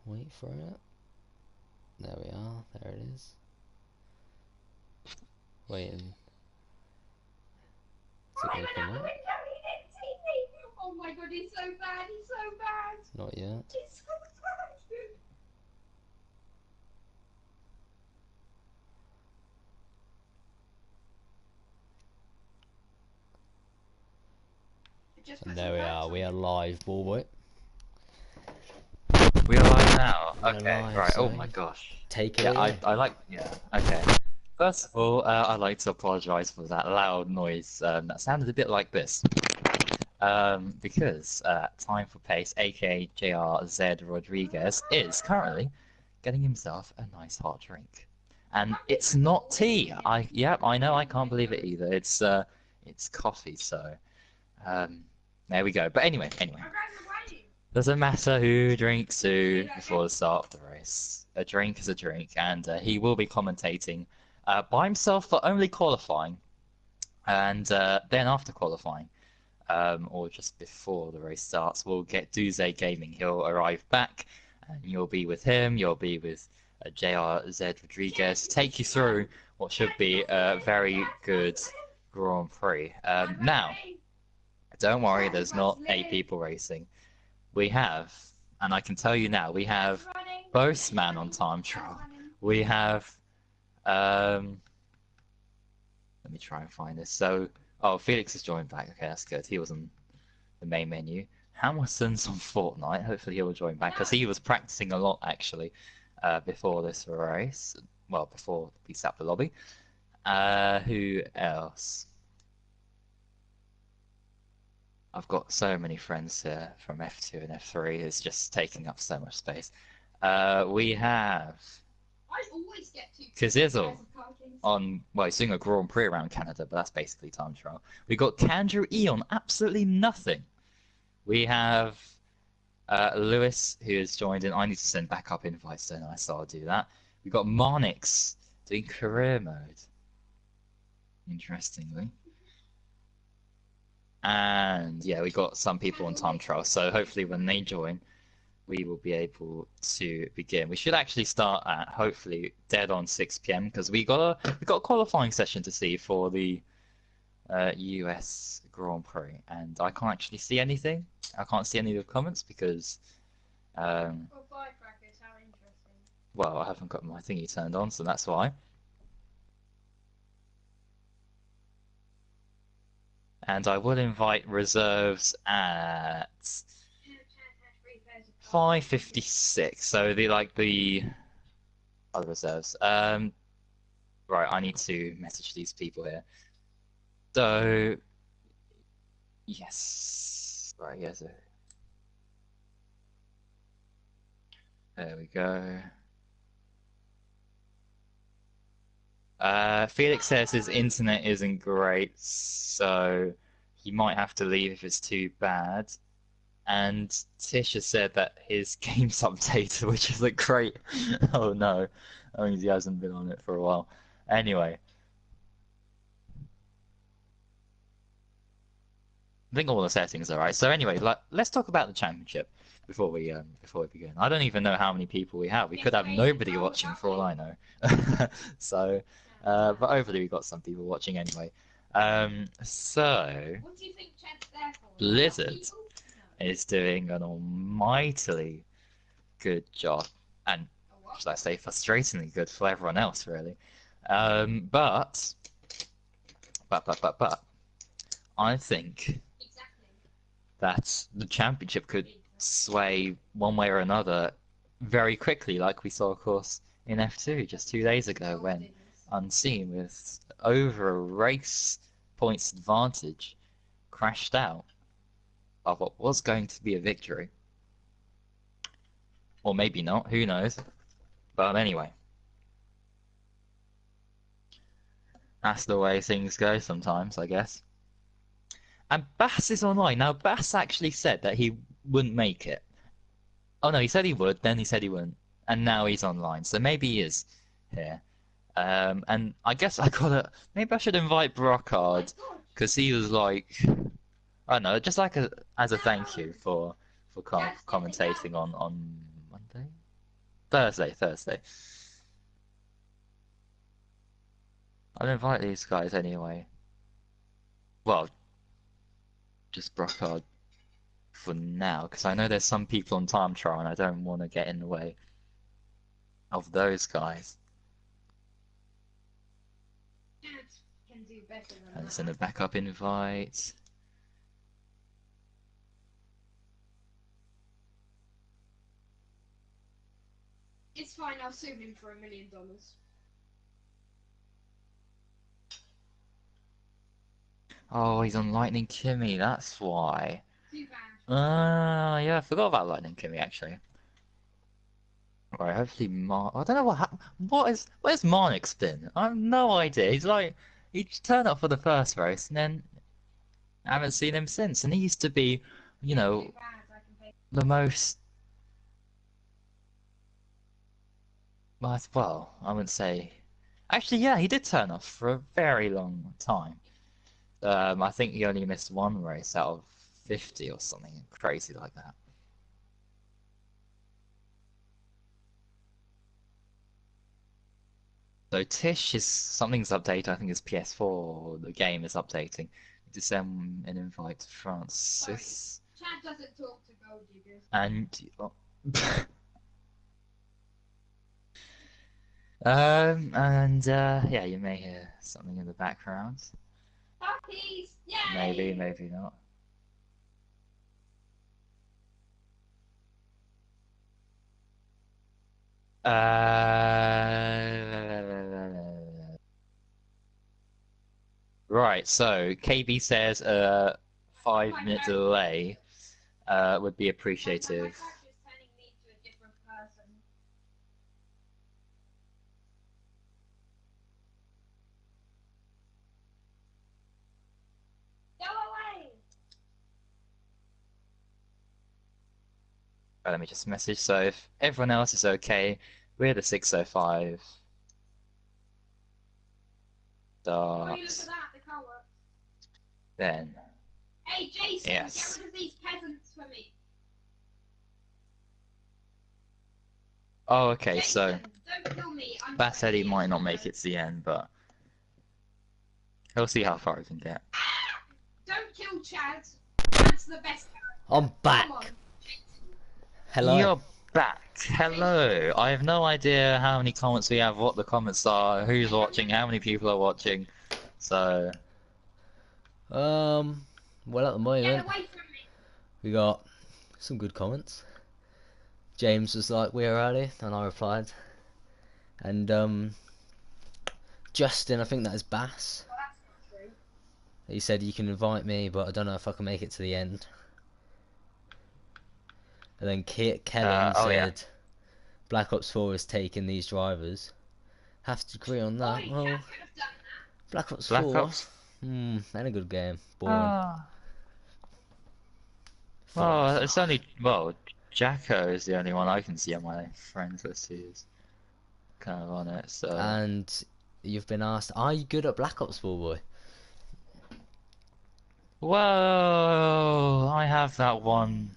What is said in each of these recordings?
Wait for it. There we are. There it is. Waiting. Is it going to come up? Oh my god, he's so bad, he's so bad. Not yet. He's so bad. And there we are. We are live, Ballboy. We are live now. We are Okay, live, right. so Oh my gosh. take it Yeah, away. I like. Yeah. Okay. First of all, I'd like to apologise for that loud noise. That sounded a bit like this. Because Time for Pace, aka JRZ Rodriguez, is currently getting himself a nice hot drink, and it's not tea. I know. I can't believe it either. It's coffee. So, there we go. But anyway. Doesn't matter who drinks who before the start of the race. A drink is a drink, and he will be commentating by himself for only qualifying, and then after qualifying, or just before the race starts, we'll get Duze Gaming. He'll arrive back, and you'll be with him. You'll be with JRZ Rodriguez, take you through what should be a very good Grand Prix. Now, don't worry, there's not 8 people racing. We have, and I can tell you now, we have Boastman on time trial. We have, let me try and find this. So, oh, Felix has joined back. Okay, that's good. He was on the main menu. Hamilton's on Fortnite. Hopefully he will join back because he was practicing a lot actually before this race. Well, before we set up the lobby. Who else? I've got so many friends here from F2 and F3. It's just taking up so much space. We have Kazizzle on, well, he's doing a Grand Prix around Canada, but that's basically time trial. We got Kandrew E on absolutely nothing. We have Lewis, who has joined in. I need to send backup invites, don't I? So I'll do that. We got Marnix doing career mode. Interestingly. And yeah, we got some people on time trial, so hopefully when they join, we will be able to begin. We should actually start at hopefully dead on 6 p.m. because we got a qualifying session to see for the US Grand Prix, and I can't actually see anything. I can't see any of the comments because well, I haven't got my thingy turned on, so that's why. And I will invite reserves at 5:56. So the other reserves. Right, I need to message these people here. So yes, right, yes. There we go. Felix says his internet isn't great, so he might have to leave if it's too bad. And Tish has said that his game's updated, which isn't great. Oh no, that means he hasn't been on it for a while. Anyway, I think all the settings are right. So anyway, let's talk about the championship before we begin. I don't even know how many people we have. We could have nobody watching for all I know. So, but hopefully we got some people watching anyway. So Blizzard is doing an almightily good job, and should I say frustratingly good for everyone else, really. But I think that the championship could sway one way or another very quickly, like we saw, of course, in F2 just 2 days ago when Unseen, with over a race points advantage, crashed out of what was going to be a victory. Or maybe not, who knows. But anyway, that's the way things go sometimes, I guess. And Bass is online. Now, Bass actually said that he wouldn't make it. Oh no, he said he would, then he said he wouldn't. And now he's online, so maybe he is here. And I guess maybe I should invite Brocard, because he was like, I don't know, just like as a thank you for commentating on Monday? Thursday. I'll invite these guys anyway. Well, just Brockard for now, because I know there's some people on time trial and I don't want to get in the way of those guys. Can do better than And that. send a backup invite. It's fine, I'll sue him for $1 million. Oh, he's on Lightning Kimmy, that's why. Too bad. Yeah, I forgot about Lightning Kimmy actually. Right, hopefully I don't know where's Marnik's been? I have no idea. He turned up for the first race and then I haven't seen him since. And he used to be, you know, Too bad, I can pay. the most, well, I wouldn't say. Actually, yeah, he did turn up for a very long time. I think he only missed one race out of 50 or something crazy like that. So Tish is something's updated. I think it's PS4. The game is updating. To send an invite to Francis Chad doesn't talk to gold diggers. and yeah, you may hear something in the background. Puppies! Yay! Maybe not. Right, so KB says 5-minute delay would be My appreciative. crush is turning me to a different person. Go away! Right, let me just message. So if everyone else is okay, we're the 6:05. Oh, you look Starts at that, the car works. then. Hey, Jason, Yes. get rid of these peasants for me. Oh, okay, so Jason, don't kill me. I'm Bat said he trying to might not get make it to the end, but he'll see how far he can get. Don't kill Chad. Chad's the best character. I'm back. Come on. Hello. You're back. Hello. I have no idea how many comments we have, what the comments are, who's watching, how many people are watching. So, Well, at the Get moment, away from me. we got some good comments. James was like, "We're early," and I replied. And Justin, I think that is Bass. Well, that's not true. He said you can invite me, but I don't know if I can make it to the end. And then Kellen oh yeah. said, "Black Ops 4 is taking these drivers." Have to agree on that. Oi, Well, Chad could have done that. Black Ops Black 4, Ops. ain't a good game. Boring. Ah. Full of Well, fun. it's only, well, Jacko is the only one I can see on my friends list who's kind of on it, so. And you've been asked, are you good at Black Ops 4, boy? Well, I have that one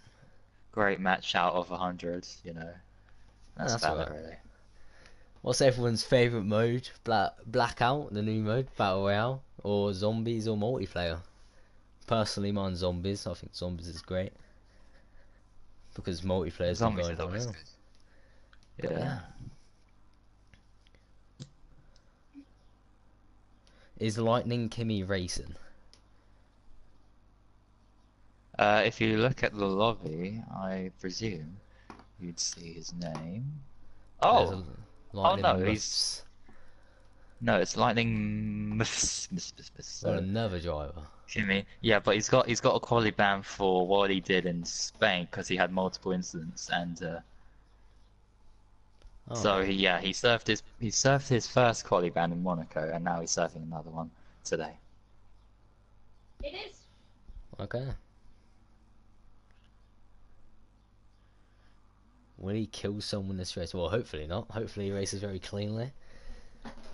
great match out of 100, you know. That's That's about it, alright. really. What's everyone's favourite mode? Blackout, the new mode, Battle Royale, or Zombies or multiplayer? Personally, mine's Zombies. I think Zombies is great. Because multiplayer's been Zombies going is always downhill. good. But Yeah. Is Lightning Kimmy racing? If you look at the lobby, I presume you'd see his name. There's Oh! a Lightning no, Muffs. No, it's Lightning Got another driver. Kimmy. Yeah, but he's got a quality ban for what he did in Spain because he had multiple incidents and Oh, so he served his first quality ban in Monaco and now he's serving another one today. It is. okay. Will he kill someone this race? Well, hopefully not. Hopefully he races very cleanly.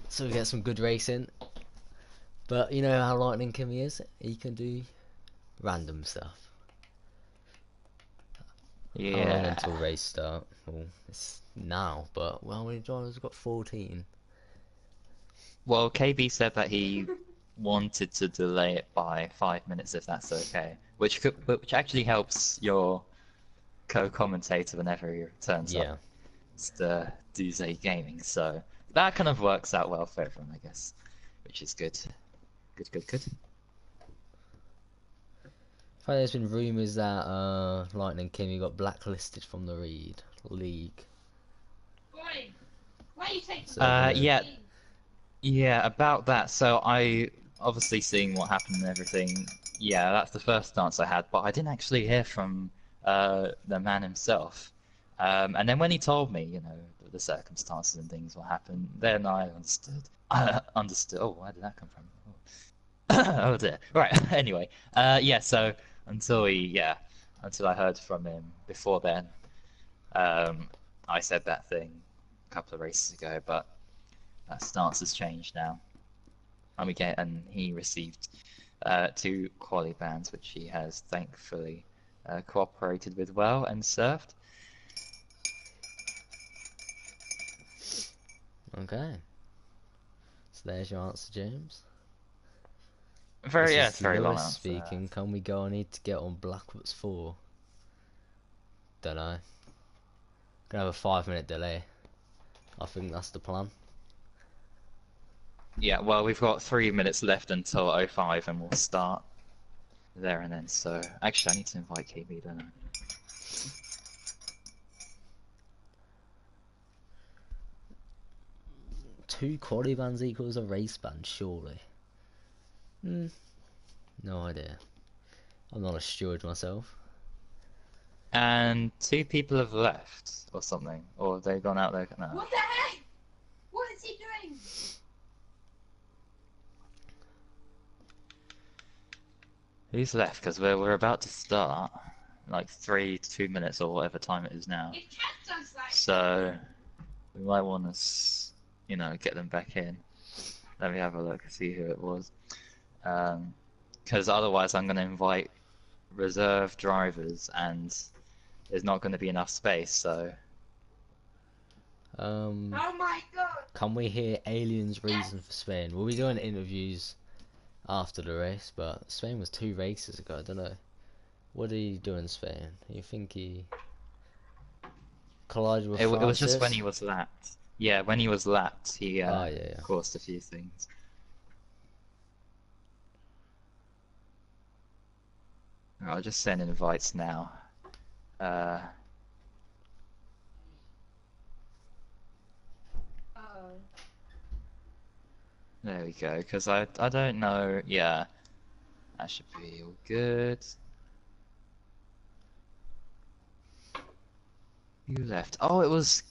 So we get some good racing. But you know how Lightning Kimmy is? He can do random stuff. How long Yeah. until race start? Well, it's now, but well, many drivers got 14. Well, KB said that he wanted to delay it by 5 minutes if that's okay, which actually helps your co-commentator whenever he turns up. Yeah. It's the Duze Gaming, so that kind of works out well for everyone, I guess, which is good. Good. I think there's been rumours that Lightning Kimmy got blacklisted from the league. Boy, why are you taking So they're gonna- Yeah, about that. So I obviously seeing what happened and everything. Yeah, that's the first stance I had, but I didn't actually hear from the man himself. And then when he told me, the circumstances and things, what happened, then I understood. Understood. Oh, where did that come from? Oh dear. Right. Anyway, yeah. So until I heard from him before then, I said that thing a couple of races ago, but that stance has changed now. And he received 2 quali bans, which he has thankfully cooperated with well and served. Okay. So there's your answer, James. It's This is very long Lewis answer. speaking. Can we go? I need to get on Blackwood's 4. Don't know. Gonna have a 5-minute delay. I think that's the plan. Yeah, well, we've got 3 minutes left until 05 and we'll start there and then. So, actually, I need to invite KB, don't I? Two quali bans equals a race ban, surely. No idea. I'm not a steward myself. And 2 people have left or something, or they've gone out there. No. What the heck? What is he doing? Who's left? Because we're about to start, like 2 minutes or whatever time it is now. If Cat does that. So we might want to, get them back in. Let me have a look and see who it was. Because otherwise I'm going to invite reserve drivers and there's not going to be enough space. So Oh my god. can we hear Alien's reason for Spain? We'll be doing interviews after the race, but Spain was 2 races ago. I don't know. What did he do in Spain? You think he collided with it was just Francis? when he was lapped. Yeah, when he was lapped, he Oh, yeah. caused a few things. I'll just send invites now. There we go, because I don't know, yeah, that should be all good. Who left? Oh, it was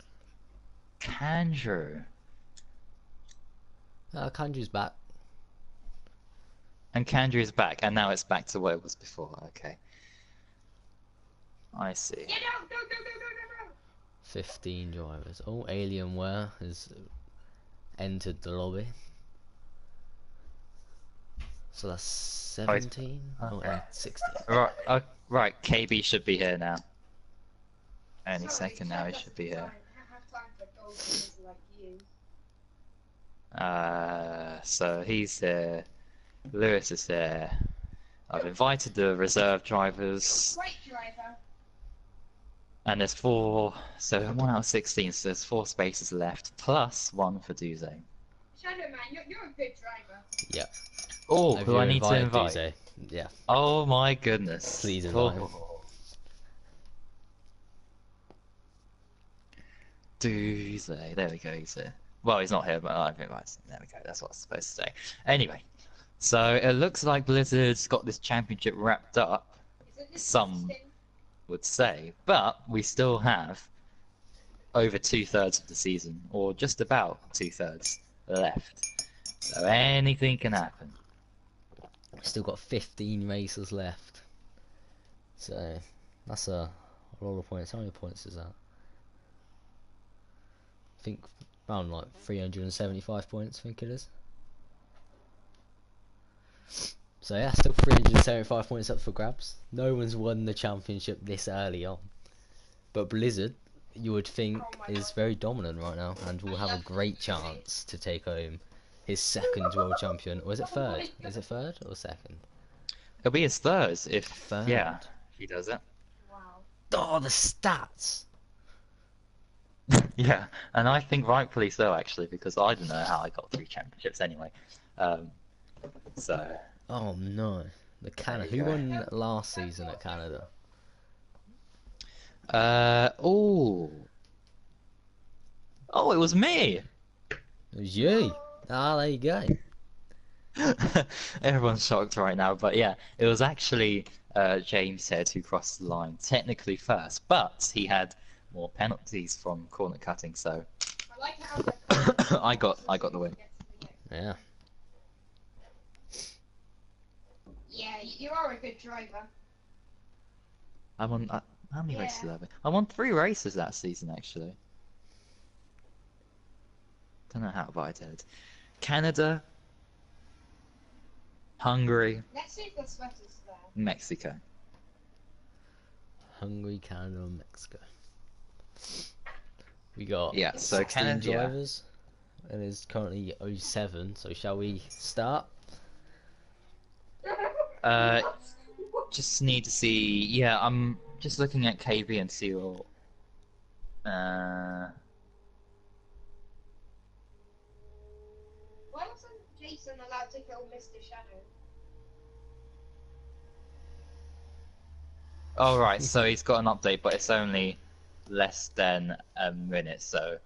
Kanjur. Kanju's back. And Kanju's back, and now it's back to what it was before, okay. I see. Yeah, no. 15 drivers. Oh, Alienware has entered the lobby. So that's 17? And 16. Right, right, KB should be here now. Any second now he should be here. So he's here. Lewis is here. I've invited the reserve drivers. Great driver. And there's 4, so 1 out of 16, so there's 4 spaces left, plus 1 for Duze. Shadow Man, you're a good driver. Yeah. Oh, Have who you I need to invited invite? Duze? Yeah. Oh my goodness. Please invite him. Duze, there we go, he's here. Well, he's not here, but I've invited him. There we go, that's what I was supposed to say. Anyway, so it looks like Blizzard's got this championship wrapped up, Isn't this Some- interesting? would say, but we still have over 2/3 of the season, or just about 2/3 left. So anything can happen. Still got 15 races left. So that's a lot of points. How many points is that? I think around like 375 points, I think it is. So yeah, still 375 points up for grabs. No one's won the championship this early on. But Blizzard, you would think, is very dominant right now and will have a great chance to take home his second world champion. Or is it third? Is it third or second? It'll be his third if Third. yeah, if he does it. Wow. Oh, the stats! Yeah, and I think rightfully so actually, because I don't know how I got 3 championships anyway. So Oh no, the Canada. There you Who go. won last season at Canada? oh, it was me. It was you. Ah, there you go. Everyone's shocked right now, but yeah, it was actually James Head who crossed the line technically first, but he had more penalties from corner cutting, so I like how I got the win. Yeah. Yeah, you are a good driver. I'm on how many races Yeah. have I? I'm on 3 races that season actually. Don't know how I did. Canada, Hungary, Let's see if the sweater's there. Mexico. Hungary, Canada, and Mexico. We got Yeah, so 16 Canada, yeah. drivers. It is currently 07, so shall we start? Just need to see. Yeah, I'm just looking at KB and see what. Why wasn't Jason allowed to kill Mr. Shadow? Oh right, so he's got an update, but it's only less than a minute, so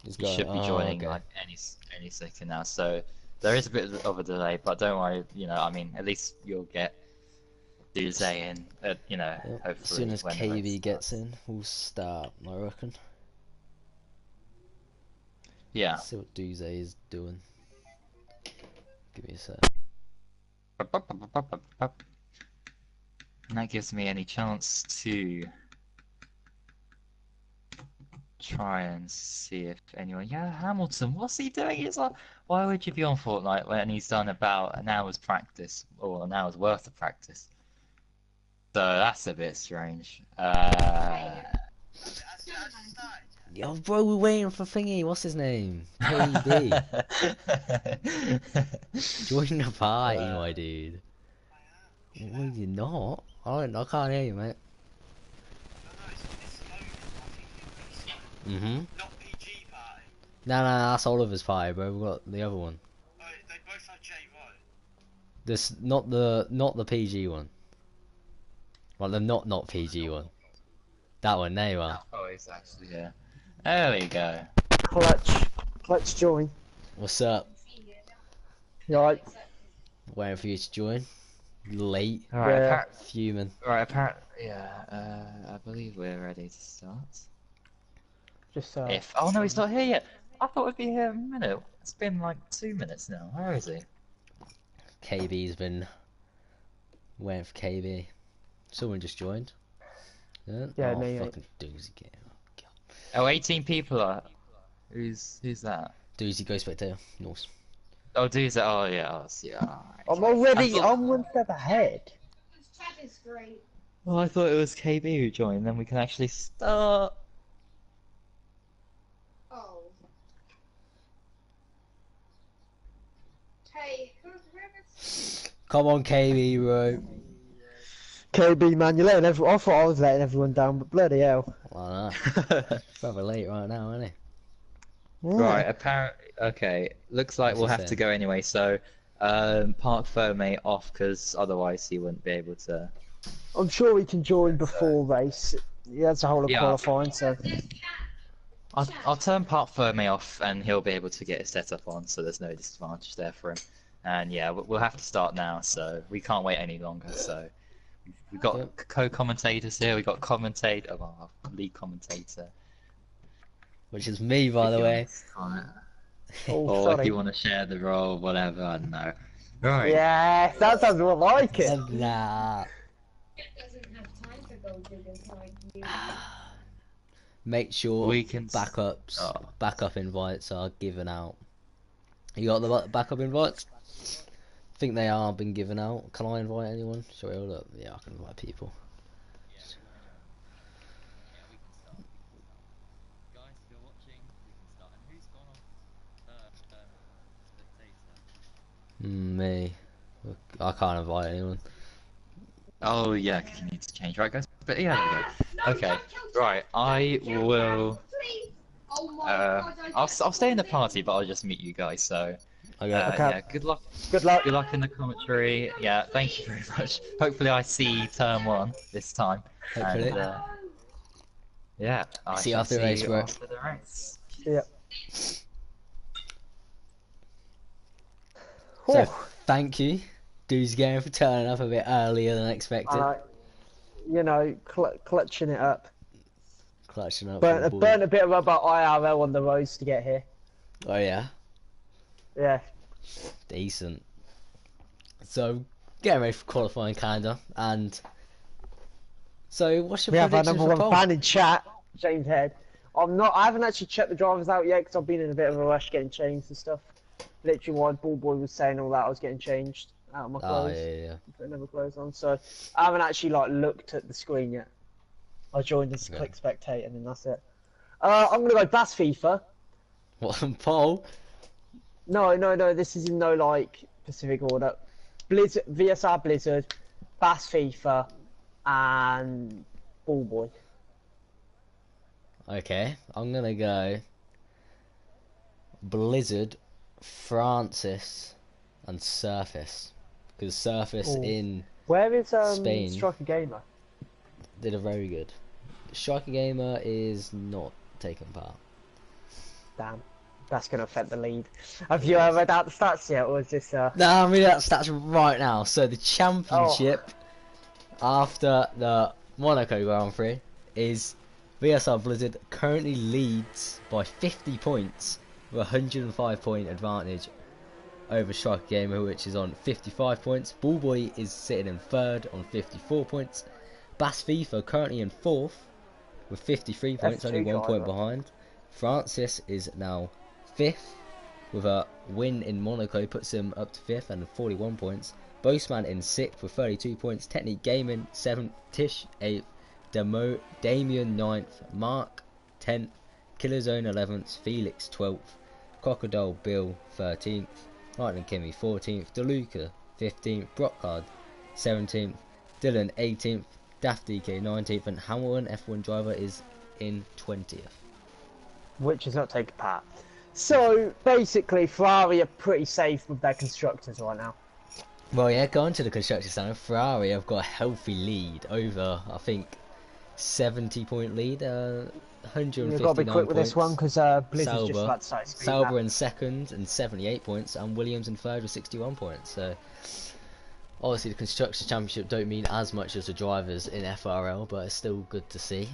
He's he got- should be oh, joining okay. like any second now. So there is a bit of a delay, but don't worry. You know, I mean, at least you'll get Tuesday in. You know, Yeah, hopefully as soon as when the race KB gets starts. in, we'll start, I reckon. Yeah. See what Duze is doing. Give me a sec. And that gives me any chance to try and see if anyone. Yeah, Hamilton, what's he doing? He's like, why would you be on Fortnite when he's done about an hour's practice or an hour's worth of practice? So that's a bit strange. Yo, bro, we're waiting for Thingy. What's his name? KB. Join the party, my dude. No, you're not. I can't hear you, mate. Not PG party. No, that's Oliver's party, bro. We've got the other one. Oh, they both have JVO. This, not the PG one. Well, the not PG one. That one. There you are. Oh, it's actually yeah. There we go. Clutch join. What's up? You alright? Waiting for you to join. Late. All right. Yeah. Fuming. Apparently, yeah. I believe we're ready to start. Just Oh no, he's not here yet. I thought we'd be here in a minute. It's been like 2 minutes now. Where is he? KB's been waiting for KB. Someone just joined. Yeah, Yeah, oh, me, mate. fucking Doozy game. Oh, 18 people are. Who's that? Doozy go spectator. Norse. Oh, dude's oh yeah, oh, yeah. Alright. I'm already. I thought- I'm one step ahead. This chat is great. Well, I thought it was KB who joined. Then we can actually start. Oh. Hey, whoever's... Come on, KB, bro. KB man, you're letting everyone. I thought I was letting everyone down, but bloody hell. Well, no. Rather late right now, isn't he? Yeah. Right, apparently, okay. Looks like What's we'll he have to saying? go anyway. So, park Ferme off because otherwise he wouldn't be able to. I'm sure he can join before race. Yeah, that's a whole of Yeah. qualifying. So There's cat. I'll turn park Ferme off and he'll be able to get his setup on. So there's no disadvantage there for him. And yeah, we'll have to start now. So we can't wait any longer. So we've got Yep. co-commentators here. We've got commentator, well, lead commentator. Which is me, by If the you way. want to comment. oh, Or if sorry. you want to share the role, whatever, I don't know. Right. Yeah, that sounds more like it. Nah. Doesn't have time for gold diggers like you. Make sure We can backups, oh. backup invites are given out. You got the backup invites? I think they are been given out. Can I invite anyone? Sorry, hold up. Yeah, I can invite people. Me. I can't invite anyone. Oh yeah, because you need to change, right, guys? But yeah, there we go. Okay, right. I will. Please. Oh my Uh, God, I'll stay in the party, but I'll just meet you guys. So, Okay. Okay. yeah, good luck. Good luck. Good luck in the commentary. Yeah, thank you very much. Hopefully, I see turn one this time. Hopefully. And, yeah, I See you shall after the race, bro. after the race. Yeah. So, Whew. thank you, Dude's Game, for turning up a bit earlier than expected. You know, clutching it up. Clutching up. for the boy. Burnt a bit of rubber IRL on the roads to get here. Oh yeah, Yeah. decent. So, getting ready for qualifying, kinda, and so what's your We have our predictions number for one pole? fan in chat, James Head. I haven't actually checked the drivers out yet because I've been in a bit of a rush getting changed and stuff. Literally while Ball Boy was saying all that, I was getting changed out of my Oh clothes. yeah. Put another clothes on, so I haven't actually like looked at the screen yet. I joined as Okay. click spectate and then that's it. I'm gonna go Bass FIFA. What pole? No, this is in no like specific order. Blizzard, VSR Blizzard, Bass FIFA, and Ball Boy. Okay, I'm gonna go Blizzard, Francis, and Surface, because Surface Ooh. in Where is Spain. Striker Gamer? did a very good. Striker Gamer is not taking part. Damn, that's gonna affect the lead. Have you read out the stats yet, or is this No, I'm reading out stats right now. So the championship after the Monaco Grand Prix is VSR Blizzard currently leads by 50 points with a 105 point advantage over Striker Gamer, which is on 55 points. Ballboy is sitting in third on 54 points. Bass FIFA currently in fourth with 53 points, only 1 point behind. Francis is now fifth with a win in Monaco, puts him up to fifth and 41 points. Boastman in sixth with 32 points. Technique Gaming 7th, Tish 8th, Damien 9th, Mark 10th, Killerzone 11th, Felix 12th, Crocodile Bill 13th, Lightning Kimmy 14th, DeLuca 15th, Brockard 17th, Dylan 18th, Daft DK 19th, and Hamilton F1 driver is in 20th. which is not taking part. So basically, Ferrari are pretty safe with their constructors right now. Well, yeah, going to the construction stand, Ferrari have got a healthy lead over, I think, 70-point lead, 159 You've got to be quick with points. this one because Blizzard's just Sauber. about to start screening Sauber that. in second and 78 points, and Williams in third with 61 points. So, obviously, the construction championship don't mean as much as the drivers in FRL, but it's still good to see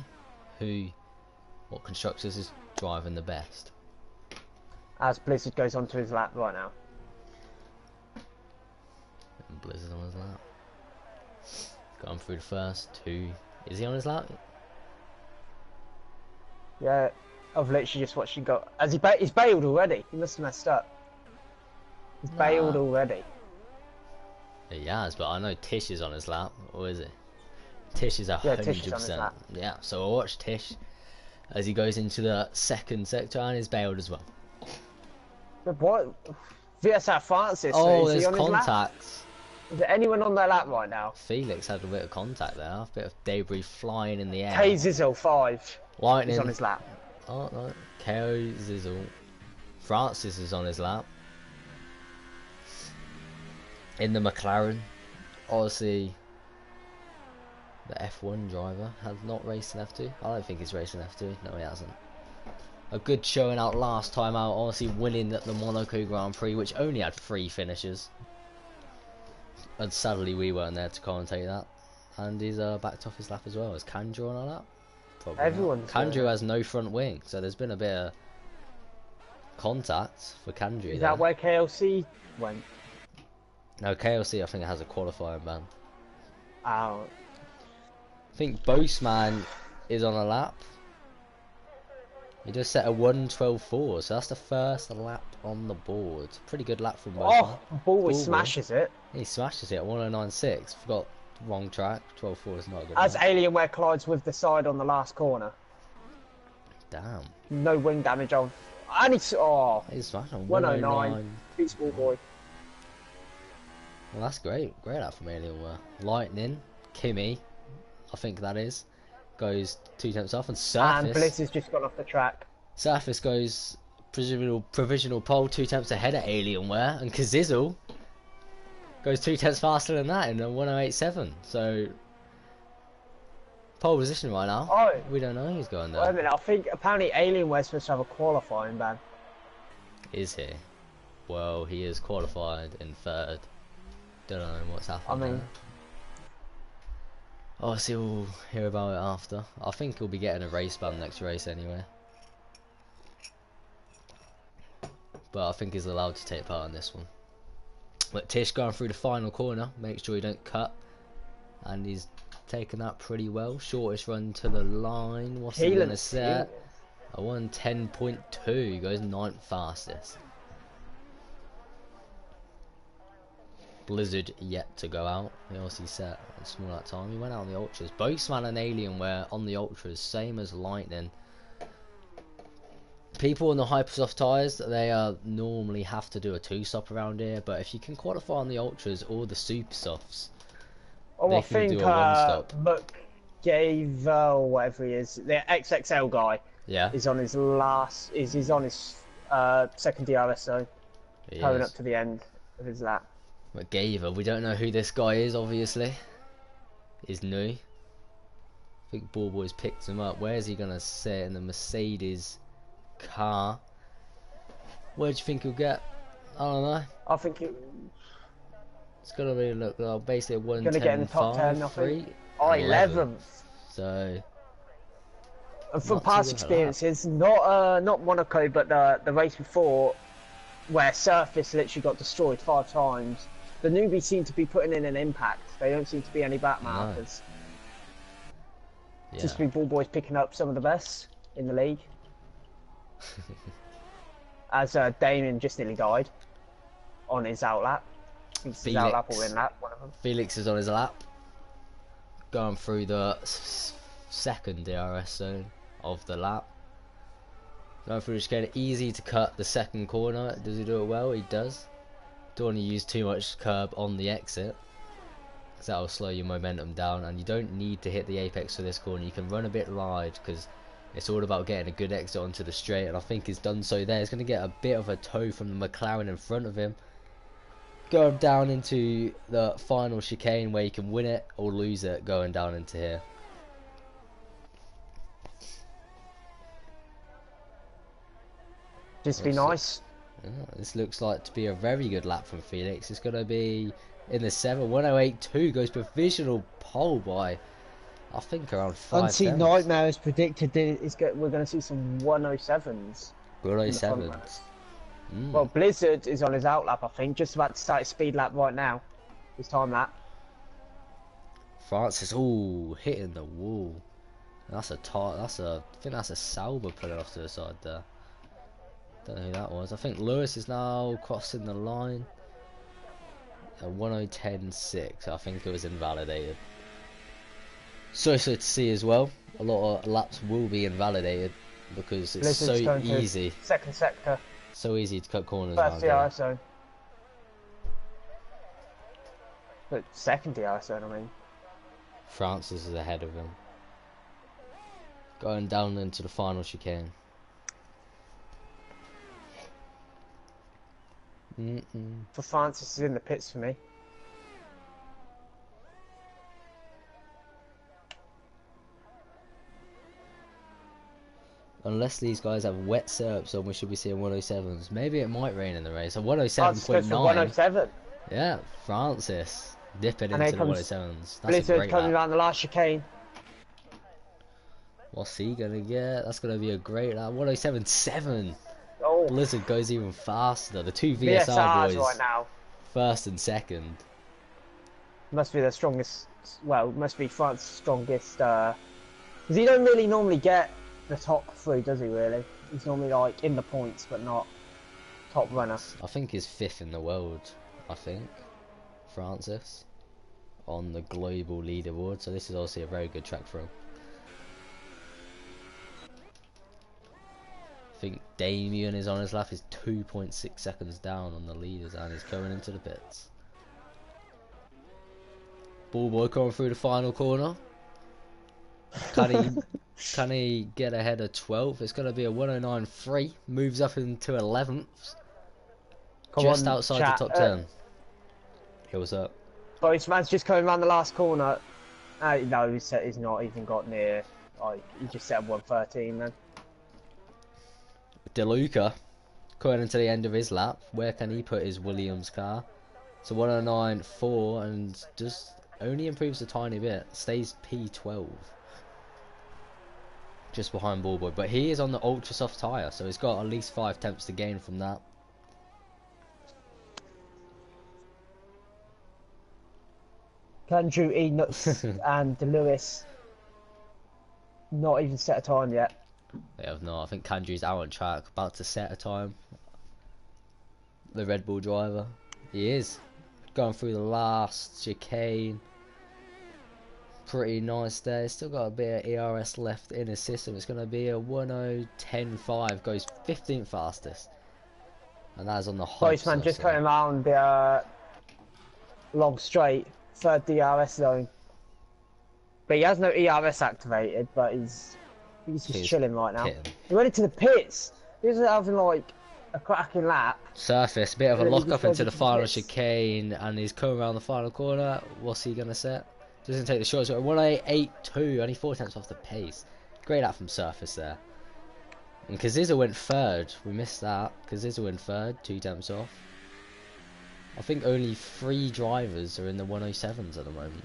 what constructors is driving the best. As Blizzard goes onto his lap right now. And Blizzard on his lap. Going through the first two. Is he on his lap? Yeah, I've literally just watched him go. He's bailed already. He must have messed up. He's bailed already. He has, but I know Tish is on his lap, or is it? Tish is Tish is on his 100%. lap. Yeah, so I'll watch Tish as he goes into the second sector and is bailed as well. But what? VSR Francis. Oh, is he there's on his lap? contacts. Is there anyone on their lap right now? Felix had a bit of contact there, a bit of debris flying in the air. Hey Zizzle 5. Lightning. He's on his lap. Oh no, KO Zizzle. Francis is on his lap. In the McLaren, obviously, the F1 driver has not raced in F2. I don't think he's racing F2. No, he hasn't. A good showing out last time out, honestly winning at the Monaco Grand Prix, which only had 3 finishes. And sadly we weren't there to commentate that. And he's backed off his lap as well. Is Kandra on our lap? Probably Everyone's not. Kandra has no front wing, so there's been a bit of contact for Kandra. Is that where KLC went? No, KLC I think it has a qualifying ban. Oh. I think Boastman is on a lap. He just set a 1:12.4, so that's the first lap on the board. Pretty good lap from Boastman. Oh, Ballboy Ballboy. smashes it. He smashes it at 1:09.6. Forgot wrong track. 12.4 is not a good. As lap. Alienware collides with the side on the last corner. Damn. No wing damage of. And he's. Oh. He's smashing 109. 109. Beats Ballboy. Well, that's great. Great out from Alienware. Lightning, Kimmy, I think that is, goes 2 tenths off, and And Surface. Bliss has just gone off the track. Surface goes provisional pole 2 tenths ahead of Alienware, and Kazizzle goes 2 tenths faster than that in a 1087. So pole position right now. Oh, We don't know who's going wait a there. minute. I think apparently Alienware's supposed to have a qualifying ban. Is he? Well, he is qualified in 3rd. Don't know what's I happening. mean, there. Obviously, we'll hear about it after. I think he'll be getting a race ban next race anyway. But I think he's allowed to take part in this one. But Tish going through the final corner. Make sure you don't cut. And he's taken that pretty well. Shortest run to the line. What's he going to set? A 1:10.2. He goes 9th fastest. Blizzard yet to go out. He obviously set a small that time. He went out on the ultras. Boxman and Alienware on the ultras, same as Lightning. People on the Hypersoft tyres, they normally have to do a 2-stop around here, but if you can qualify on the ultras or the super softs, Oh, they I can think do a 1-stop. McGaver, or whatever he is, the XXL guy, Yeah, is on his last. He's on his second DRS zone, he coming is. up to the end of his lap. McGaver, we don't know who this guy is, obviously. He's new. I think Ball Boys picked him up. Where is he going to sit in the Mercedes car? Where do you think he'll get? I don't know. I think It's going to be basically a Gonna get in the top 10, I 1:10.5, 3, think. 11th. So And from Not too past bad. experiences, not Monaco, but the race before, where Surface literally got destroyed 5 times, the newbies seem to be putting in an impact. They don't seem to be any back markers. yeah. Just be Ball Boys picking up some of the best in the league. As Damien just nearly died on his outlap. His outlap or in lap, one of them. Felix is on his lap, going through the second DRS zone of the lap. Going through the chicane, easy to cut the second corner. Does he do it well? He does. Don't want to use too much curb on the exit, because that will slow your momentum down, and you don't need to hit the apex for this corner. You can run a bit wide, because it's all about getting a good exit onto the straight, and I think he's done so there. He's going to get a bit of a toe from the McLaren in front of him. Going down into the final chicane where you can win it or lose it going down into here. Just be nice. Yeah, this looks like to be a very good lap from Felix. It's going to be in the 7. 1:08.2 goes provisional pole by, I think, around 5 Unseen tenths. Nightmare has predicted that we're going to see some 107s. 1:07. Well, Blizzard is on his outlap, I think, just about to start his speed lap right now. His time lap. Francis, ooh, hitting the wall. That's a I think that's a Sauber pulling off to the side there. Don't know who that was. I think Lewis is now crossing the line. 1:10.6. I think it was invalidated. So to see as well. A lot of laps will be invalidated because it's Blizzard's so going to easy. Second sector. So easy to cut corners First around DRS zone. But second DRS zone, I mean. Francis is ahead of him. Going down into the final chicane. For Francis is in the pits for me. Unless these guys have wet syrups on, we should be seeing 1:07s. Maybe it might rain in the race. A Francis goes for 1:07.9. 107. Yeah, Francis dipping And into here the comes 1:07s. That's a Blizzard great coming lap. around the last chicane. What's he gonna get? That's gonna be a great lap. 1:07.7. Oh, Blizzard goes even faster. The two VSRs VSR boys, right now. first and second. Must be the strongest. Well, must be France's strongest. Because he don't really normally get the top 3, does he? Really? He's normally like in the points, but not top runner. I think he's 5th in the world. I think Francis on the global leaderboard. So this is obviously a very good track for him. I think Damien is on his lap. He's 2.6 seconds down on the leaders, and he's going into the pits. Ball boy coming through the final corner. Can he get ahead of 12th? It's going to be a 109.3. Moves up into 11th. Just outside chat. the top 10. Hills up. Boris man's just coming around the last corner. No, he's not even got near. Like, he just set up 113 then. DeLuca, coming into the end of his lap. Where can he put his Williams car? It's a 109.4 and just only improves a tiny bit. Stays P12. Just behind Ballboy. But he is on the ultra soft tyre, so he's got at least 5 tenths to gain from that. Andrew E. Nuts and Lewis not even set a time yet. They have not. I think Kandri's out on track, about to set a time. The Red Bull driver. He is. Going through the last chicane. Pretty nice there. Still got a bit of ERS left in his system. It's going to be a 1:10.5. Goes 15th fastest. And that is on the high. Boris man just coming around the long straight. Third DRS zone. But he has no ERS activated, but he's just chilling right now. He went into the pits. He was having like a cracking lap. Surface, bit of a lock up into the final chicane, and he's coming around the final corner. What's he gonna set? Doesn't take the short. So 1:8.2, only 4 tenths off the pace. Great lap from Surface there. And Kaziza went third. We missed that. Kaziza went third, 2 tenths off. I think only 3 drivers are in the 107s at the moment.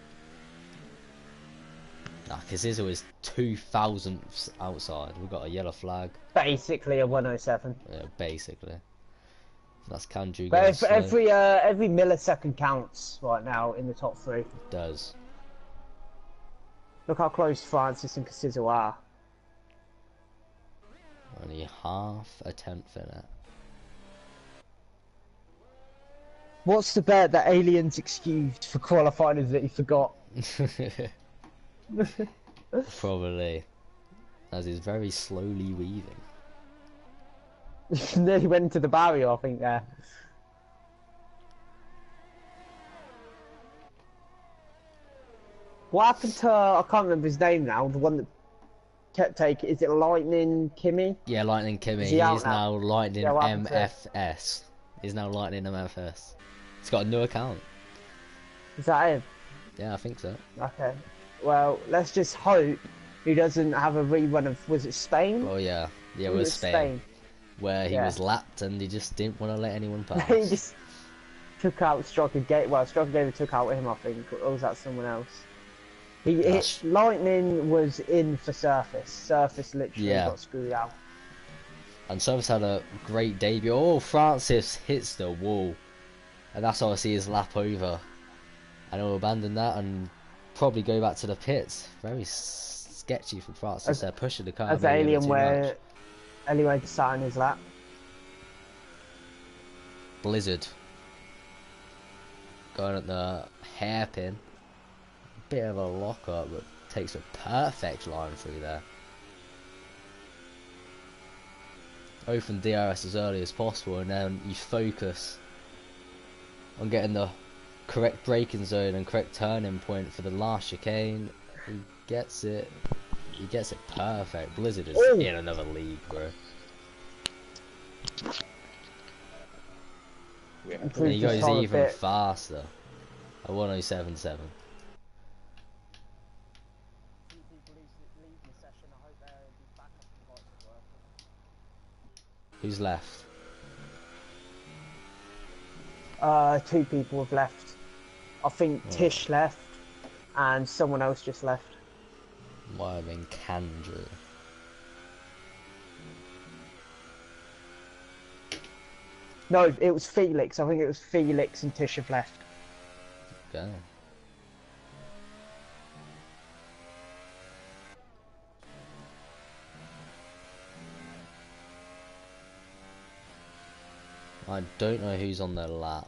Nah, Kaziza is 2 thousandths outside. We've got a yellow flag. Basically a 107. Yeah, basically. That's Kandru. But every millisecond counts right now in the top 3. It does. Look how close Francis and Kaziza are. Only half a tenth in it. What's the bet that Alien's excused for qualifying that he forgot? Probably. As he's very slowly weaving. Nearly went into the barrier, I think, there. What happened to, I can't remember his name now, the one that kept taking, is it Lightning Kimmy? Yeah, Lightning Kimmy. Is He he out is now? now Lightning Yeah, what happened to him? MFS. He's now Lightning MFS. He's got a new account. Is that him? Yeah, I think so. Okay. Well, let's just hope he doesn't have a rerun of, was it Spain? Oh yeah. Yeah, it Was was it Spain. Where he Yeah. was lapped and he just didn't want to let anyone pass. he just took out Stroker Gate. Well, Stroker Gate took out him, I think. Or was that someone else? Lightning was in for Surface. Surface literally got screwed out. And Surface had a great debut. Oh, Francis hits the wall. And that's obviously his lap over. And he'll abandon that and probably go back to the pits. Very sketchy from Francis. They're pushing the car. As Alienware to sat in his lap. Blizzard. Going at the hairpin. Bit of a lock up, but takes a perfect line through there. Open DRS as early as possible, and then you focus on getting the correct braking zone and correct turning point for the last chicane. He gets it. He gets it perfect. Blizzard is in another league, bro. And he goes even faster. A 1:07.7. Who's left? 2 people have left. I think Tish left, and someone else just left. Might have been Kandra. No, it was Felix. I think it was Felix and Tish have left. Okay. I don't know who's on their lap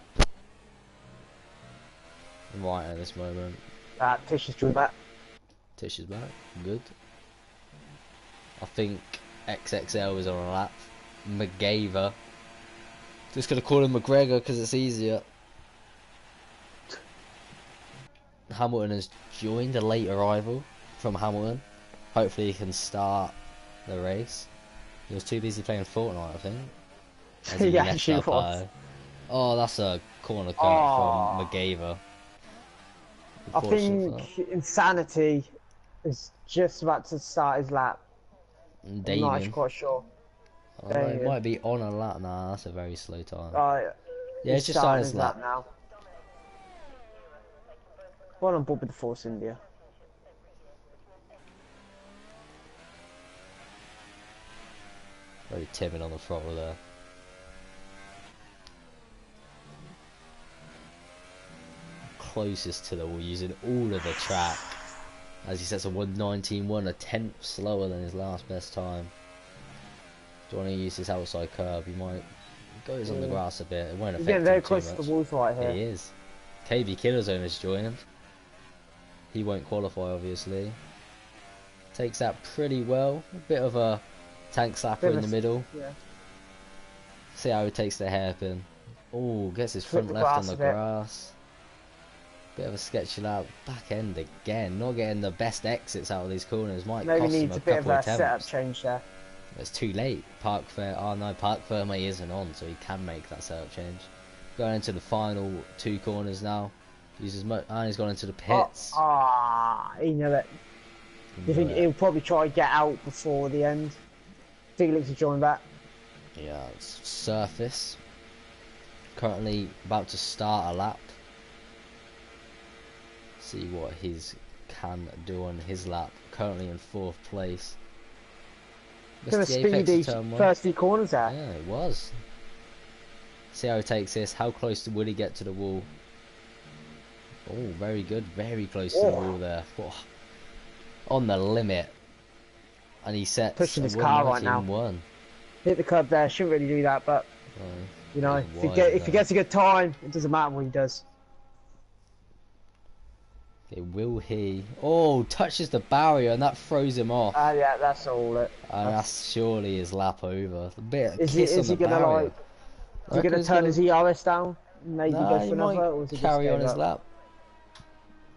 right at this moment. Tish has drew back. Tish is back. Good. I think XXL is on a lap. McGaver. Just gonna call him McGregor because it's easier. Hamilton has joined, a late arrival from Hamilton. Hopefully he can start the race. He was too busy playing Fortnite, I think. As he Yeah, messed she up, was. oh, that's a corner cut Oh. from McGaver. I Unfortunate think Insanity is just about to start his lap. for that. I'm not Damien. actually quite sure. Oh, no, it might be on a lap. Nah, that's a very slow time. Yeah, it's He's just on starting his lap. now. Well on board with the Force India. Very timid on the throttle there. Closest to the wall, using all of the track. As he sets a 1:19.1, a tenth slower than his last best time. Do you want to use this outside curb? He might goes on the grass a bit. It won't He's affect getting him very too close much. to the walls right here. He is. KB Killerzone is joining. He won't qualify, obviously. Takes that pretty well. A bit of a tank slapper in the middle. Yeah. See how he takes the hairpin. Oh, gets his front the left on grass the a bit. grass. Bit of a sketchy lap. Back end again. Not getting the best exits out of these corners. Might Maybe cost him needs a a bit of couple a of setup attempts. change there. It's too late. Park Fair. Oh no, Park Fairmay isn't on, so he can make that setup change. Going into the final two corners now. Uses much, and he's gone into the pits. He knew it. You think he'll probably try to get out before the end? Felix is joining back. Yeah, it's surface. Currently about to start a lap. See what his can do on his lap. Currently in 4th place. Look at the Missed the apex speedy of turn 1. first few corners there. Yeah, it was. See how he takes this. How close will he get to the wall? Oh, very good. Very close to the wall there. Whoa. On the limit. And he sets Pushing a his car right now. 1:19.1. Hit the curb there. Shouldn't really do that, but you know, if he gets a good time, it doesn't matter what he does. Okay, will he? Oh, touches the barrier and that throws him off. Yeah, that's all it. And that's surely his lap over. A bit of Is kiss he on the gonna barrier. like? Is he gonna turn his ERS down? Maybe Nah, go he for another, might or is he just carry on gave his up? lap.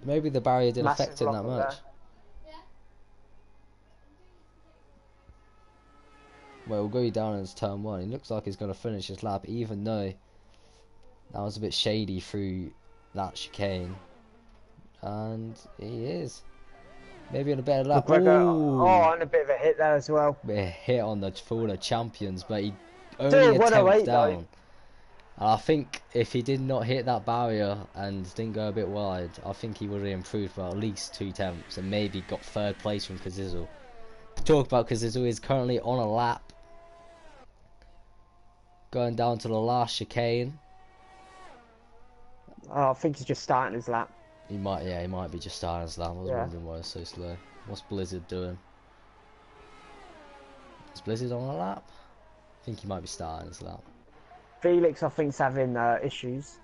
Maybe the barrier didn't Massive affect him that block much. there. Well, we'll go down into turn 1. He looks like he's going to finish his lap, even though that was a bit shady through that chicane. And he is. Maybe on a better lap. McGregor, and a bit of a hit there as well. Bit of a hit on the for the champions, but he only Still a 108 tenth though. down. And I think if he did not hit that barrier and didn't go a bit wide, I think he would have improved by at least 2 tenths and maybe got 3rd place from Kazizel. Talk about Kazizel is currently on a lap. Going down to the last chicane. I think he's just starting his lap. He might be just starting his lap. I was wondering why it's so slow. What's Blizzard doing? Is Blizzard on a lap? I think he might be starting his lap. Felix, I think, is having issues.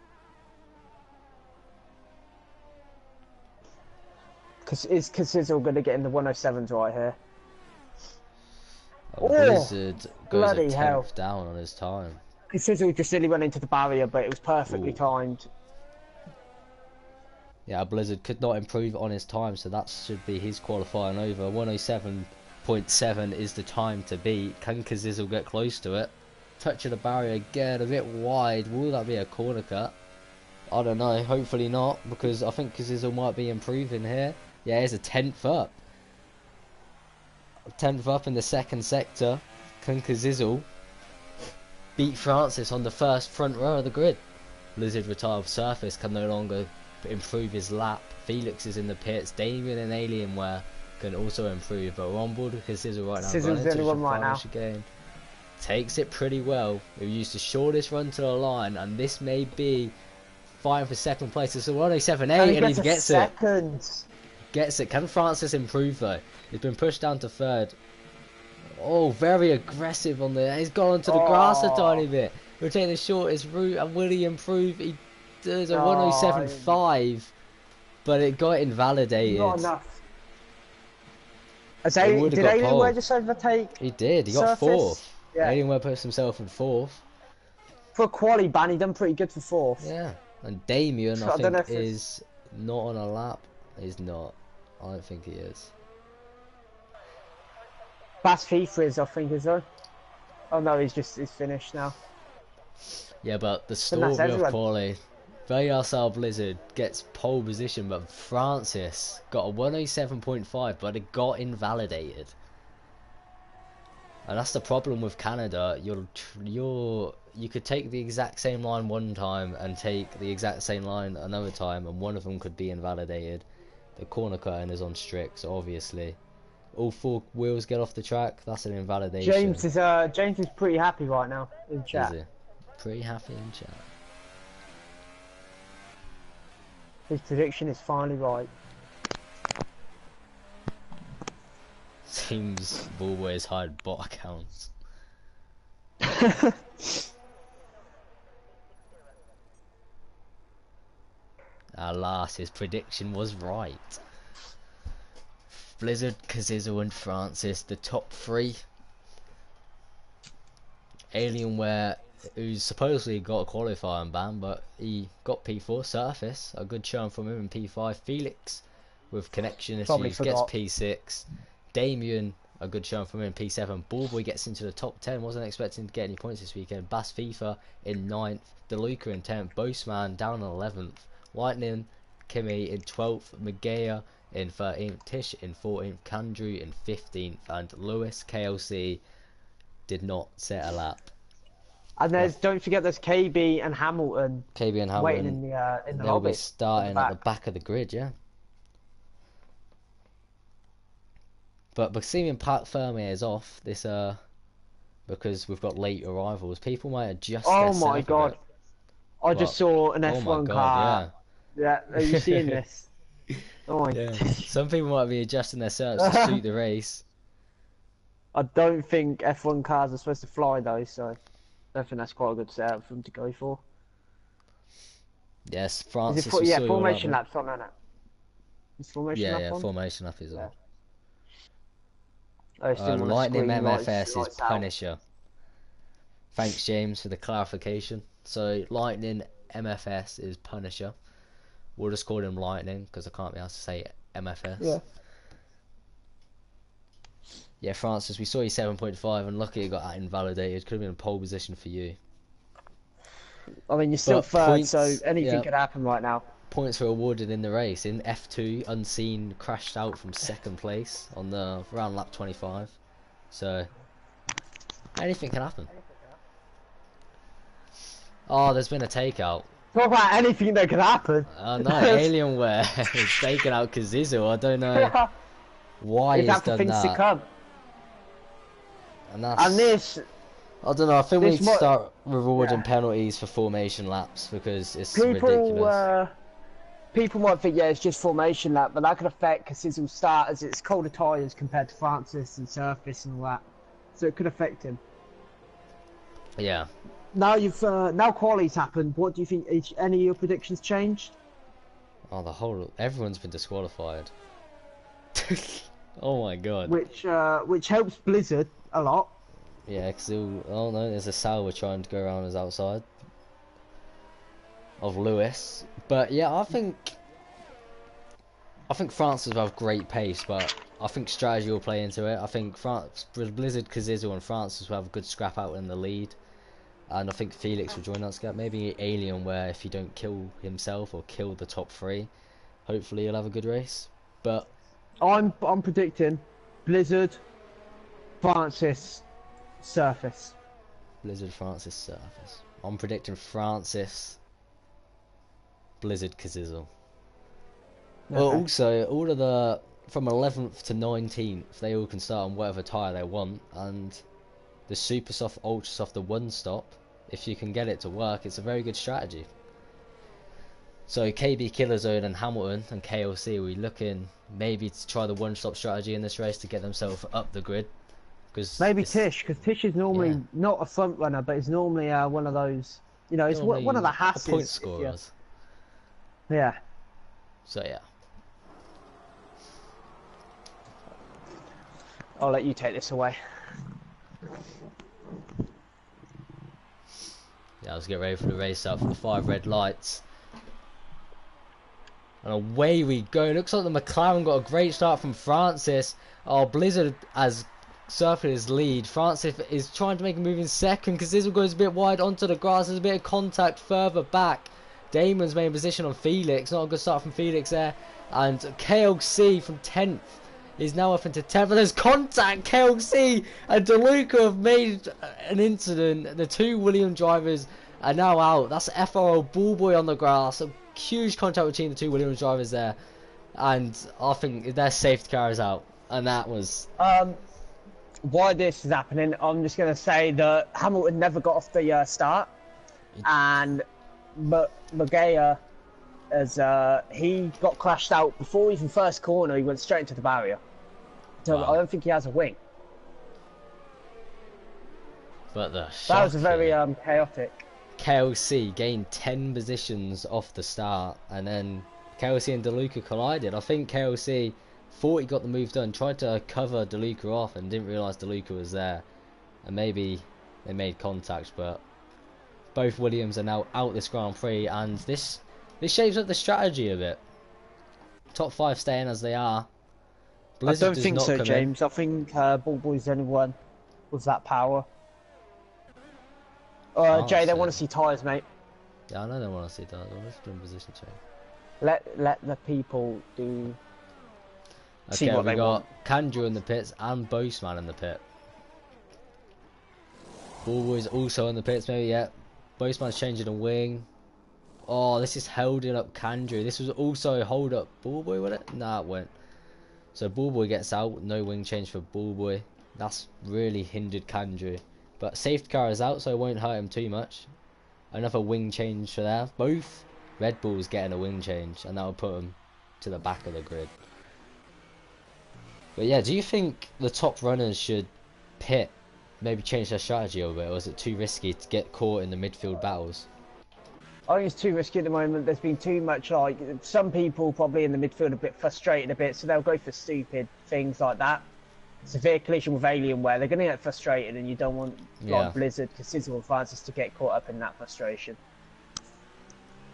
Is Kazizel going to get in the 107s right here? Blizzard goes a bloody 10th hell. down on his time. Kazizel just nearly went into the barrier, but it was perfectly timed. Yeah, Blizzard could not improve on his time, so that should be his qualifying over. 107.7 is the time to beat. Can Kazizel get close to it? Touching the barrier again, a bit wide. Will that be a corner cut? I don't know. Hopefully not, because I think Kazizel might be improving here. Yeah, he's a 10th up. 10th up in the 2nd sector. Can Kazizel beat Francis on the first front row of the grid? Blizzard retired surface can no longer improve his lap. Felix is in the pits. Damien and Alienware can also improve, but we're on board with Kazizel right now. Kazizel's the only one right now. Chicane. Takes it pretty well. We used the shortest run to the line, and this may be fighting for 2nd place. It's a 107.8 and he gets it. Gets it. Can Francis improve though? He's been pushed down to 3rd. Oh, very aggressive on the. He's gone onto the grass a tiny bit. We're taking the shortest route, and will he improve? He does a 107.5, but it got invalidated. Not enough. Did got Alienware pole. just overtake? He did. He got Surface? 4th. Yeah. Alienware puts himself in 4th. For a quali ban, he done pretty good for 4th. Yeah. And Damien, So I I don't know think, if is not on a lap. He's not. I don't think he is. Fast FIFA is, I think, is though. Oh no, he's finished now. Yeah, but the that's story of everyone. quali, VRSL Blizzard gets pole position, but Francis got a 107.5, but it got invalidated. And that's the problem with Canada. You could take the exact same line one time and take the exact same line another time, and one of them could be invalidated. The corner curtain is on strict, so obviously all 4 wheels get off the track. That's an invalidation. James is pretty happy right now in chat. Is he? Pretty happy in chat. His prediction is finally right. Seems always hide bot accounts. Alas, his prediction was right. Blizzard, Kazizo and Francis, the top 3. Alienware, who's supposedly got a qualifying ban, but he got P4. Surface, a good churn from him in P5. Felix, with connection Probably issues, gets forgot. P6. Damien, a good churn from him in P7. Ballboy gets into the top 10. Wasn't expecting to get any points this weekend. Bass FIFA in 9th. DeLuca in 10th. Boastman down in 11th. Lightning, Kimmy in 12th. Magea in 13th. Tish in 14th. Kandrew in 15th. And Lewis, KLC, did not set a lap. And don't forget there's KB and Hamilton KB and Hamilton, waiting in the they'll lobby. be starting at the back of the grid, yeah. But seeing Pat Fermier is off this because we've got late arrivals, people might adjust their Oh setup my a god. bit. I just saw an Oh my F1 god, car. Yeah, are you seeing this? Oh my yeah. Some people might be adjusting their setups to suit the race. I don't think F1 cars are supposed to fly though, so I think that's quite a good setup for them to go for. Yes, Is Francis. it We saw you all formation up, laps on, isn't it? Is formation yeah, lap yeah, on? formation lap is on. Yeah. I just didn't want to Lightning scream MFS is lights out. Punisher. Thanks, James, for the clarification. So Lightning MFS is Punisher. We'll just call him Lightning because I can't be able to say MFS. Yeah. Yeah, Francis, we saw you 7.5 and lucky it got that invalidated. Could have been a pole position for you. I mean, you're still But third, points, so anything yeah. could happen right now. Points were awarded in the race. In F2, Unseen crashed out from 2nd place on the around lap 25. So anything can happen. Oh, there's been a takeout. Talk about anything that could happen. No, Alienware is taking out Kazizo. I don't know why he's It's after done things to that. come. And that's, And this, I don't know. I think we this need to mo- start rewarding yeah. penalties for formation laps because it's ridiculous. people might think, yeah, it's just formation lap, but that could affect Kazizel's start as it's colder tyres compared to Francis and Surface and all that. So it could affect him. Yeah. Now now quali's happened. What do you think? Any of your predictions changed? Oh, everyone's been disqualified. Oh my god. Which helps Blizzard a lot. Yeah, because oh no, there's a Sauer trying to go around us outside of Lewis. But yeah, I think Francis will have great pace, but I think strategy will play into it. I think Blizzard, Kazizo and Francis will have a good scrap out in the lead. And I think Felix will join that scrap. Maybe Alienware, if he don't kill himself or kill the top 3, hopefully he'll have a good race. But I'm predicting Blizzard, Francis, Surface. Blizzard, Francis, Surface. I'm predicting Francis, Blizzard, Kazizel. Well, Okay. also, all of the from 11th to 19th, they all can start on whatever tyre they want, and the Super Soft, Ultra Soft, the one stop, if you can get it to work, it's a very good strategy. So KB, Killerzone and Hamilton and KLC, we're looking maybe to try the one stop strategy in this race to get themselves up the grid. Cause Maybe Tish, because Tish is normally yeah. not a front runner, but is normally one of those. You know, it's normally one of the a hasses. point if you- scorers. Yeah. So yeah. I'll let you take this away. Yeah, let's get ready for the race up for the 5 red lights. And away we go. Looks like the McLaren got a great start from Francis. Oh, Blizzard has surfing his lead. Francis is trying to make a move in second because Sizzle goes a bit wide onto the grass. There's a bit of contact further back. Damon's main position on Felix. Not a good start from Felix there. And KLC from 10th is now up into 10th. But there's contact. KLC and DeLuca have made an incident. The two Williams drivers are now out. That's FRL Ballboy on the grass. A huge contact between the two Williams drivers there. And I think their safety car is out. And that was... Why this is happening, I'm just going to say that Hamilton never got off the start, and Magea, as he got crashed out before even first corner, he went straight into the barrier. So Wow. I don't think he has a wing. But the That was a very shocking chaotic. KLC gained 10 positions off the start, and then KLC and DeLuca collided. I think KLC thought he got the move done, tried to cover DeLuca off and didn't realise DeLuca was there, and maybe they made contact. But both Williams are now out this Grand Prix, and this shapes up the strategy a bit. Top 5 staying as they are. Blizzard I don't does think not so, come in. James. I think Ballboy's the only one with that power. Jay, they so. want to see tyres, mate. Yeah, I know they want to see that. Let's do a position change. Let the people do. See Okay, what we they got want. Kandrew in the pits and Boastman in the pit. Ballboy's also in the pits, maybe, yeah. Boastman's changing a wing. Oh, this is holding up Kandrew. This was also hold up Ballboy, wasn't it? Nah, it went. So Ballboy gets out, no wing change for Ballboy. That's really hindered Kandrew. But safety car is out, so it won't hurt him too much. Another wing change for there. Both Red Bulls getting a wing change, and that'll put them to the back of the grid. But yeah, do you think the top runners should pit, maybe change their strategy a little bit, or is it too risky to get caught in the midfield battles? I think it's too risky at the moment. There's been too much, like, some people probably in the midfield a bit frustrated a bit, so they'll go for stupid things like that. Severe collision with Alienware, they're going to get frustrated, and you don't want, Yeah. like, Blizzard, Sizzle and Francis to get caught up in that frustration.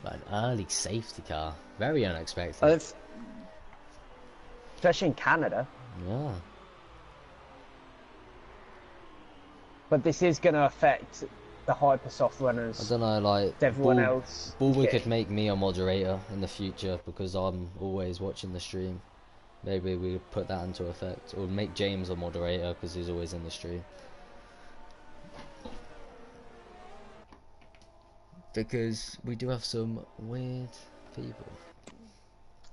But an early safety car, very unexpected. Especially in Canada. Yeah. But this is going to affect the Hypersoft I runners. don't know, like, Everyone else. Ballboy could make me a moderator in the future because I'm always watching the stream. Maybe we could put that into effect, or make James a moderator because he's always in the stream. Because we do have some weird people.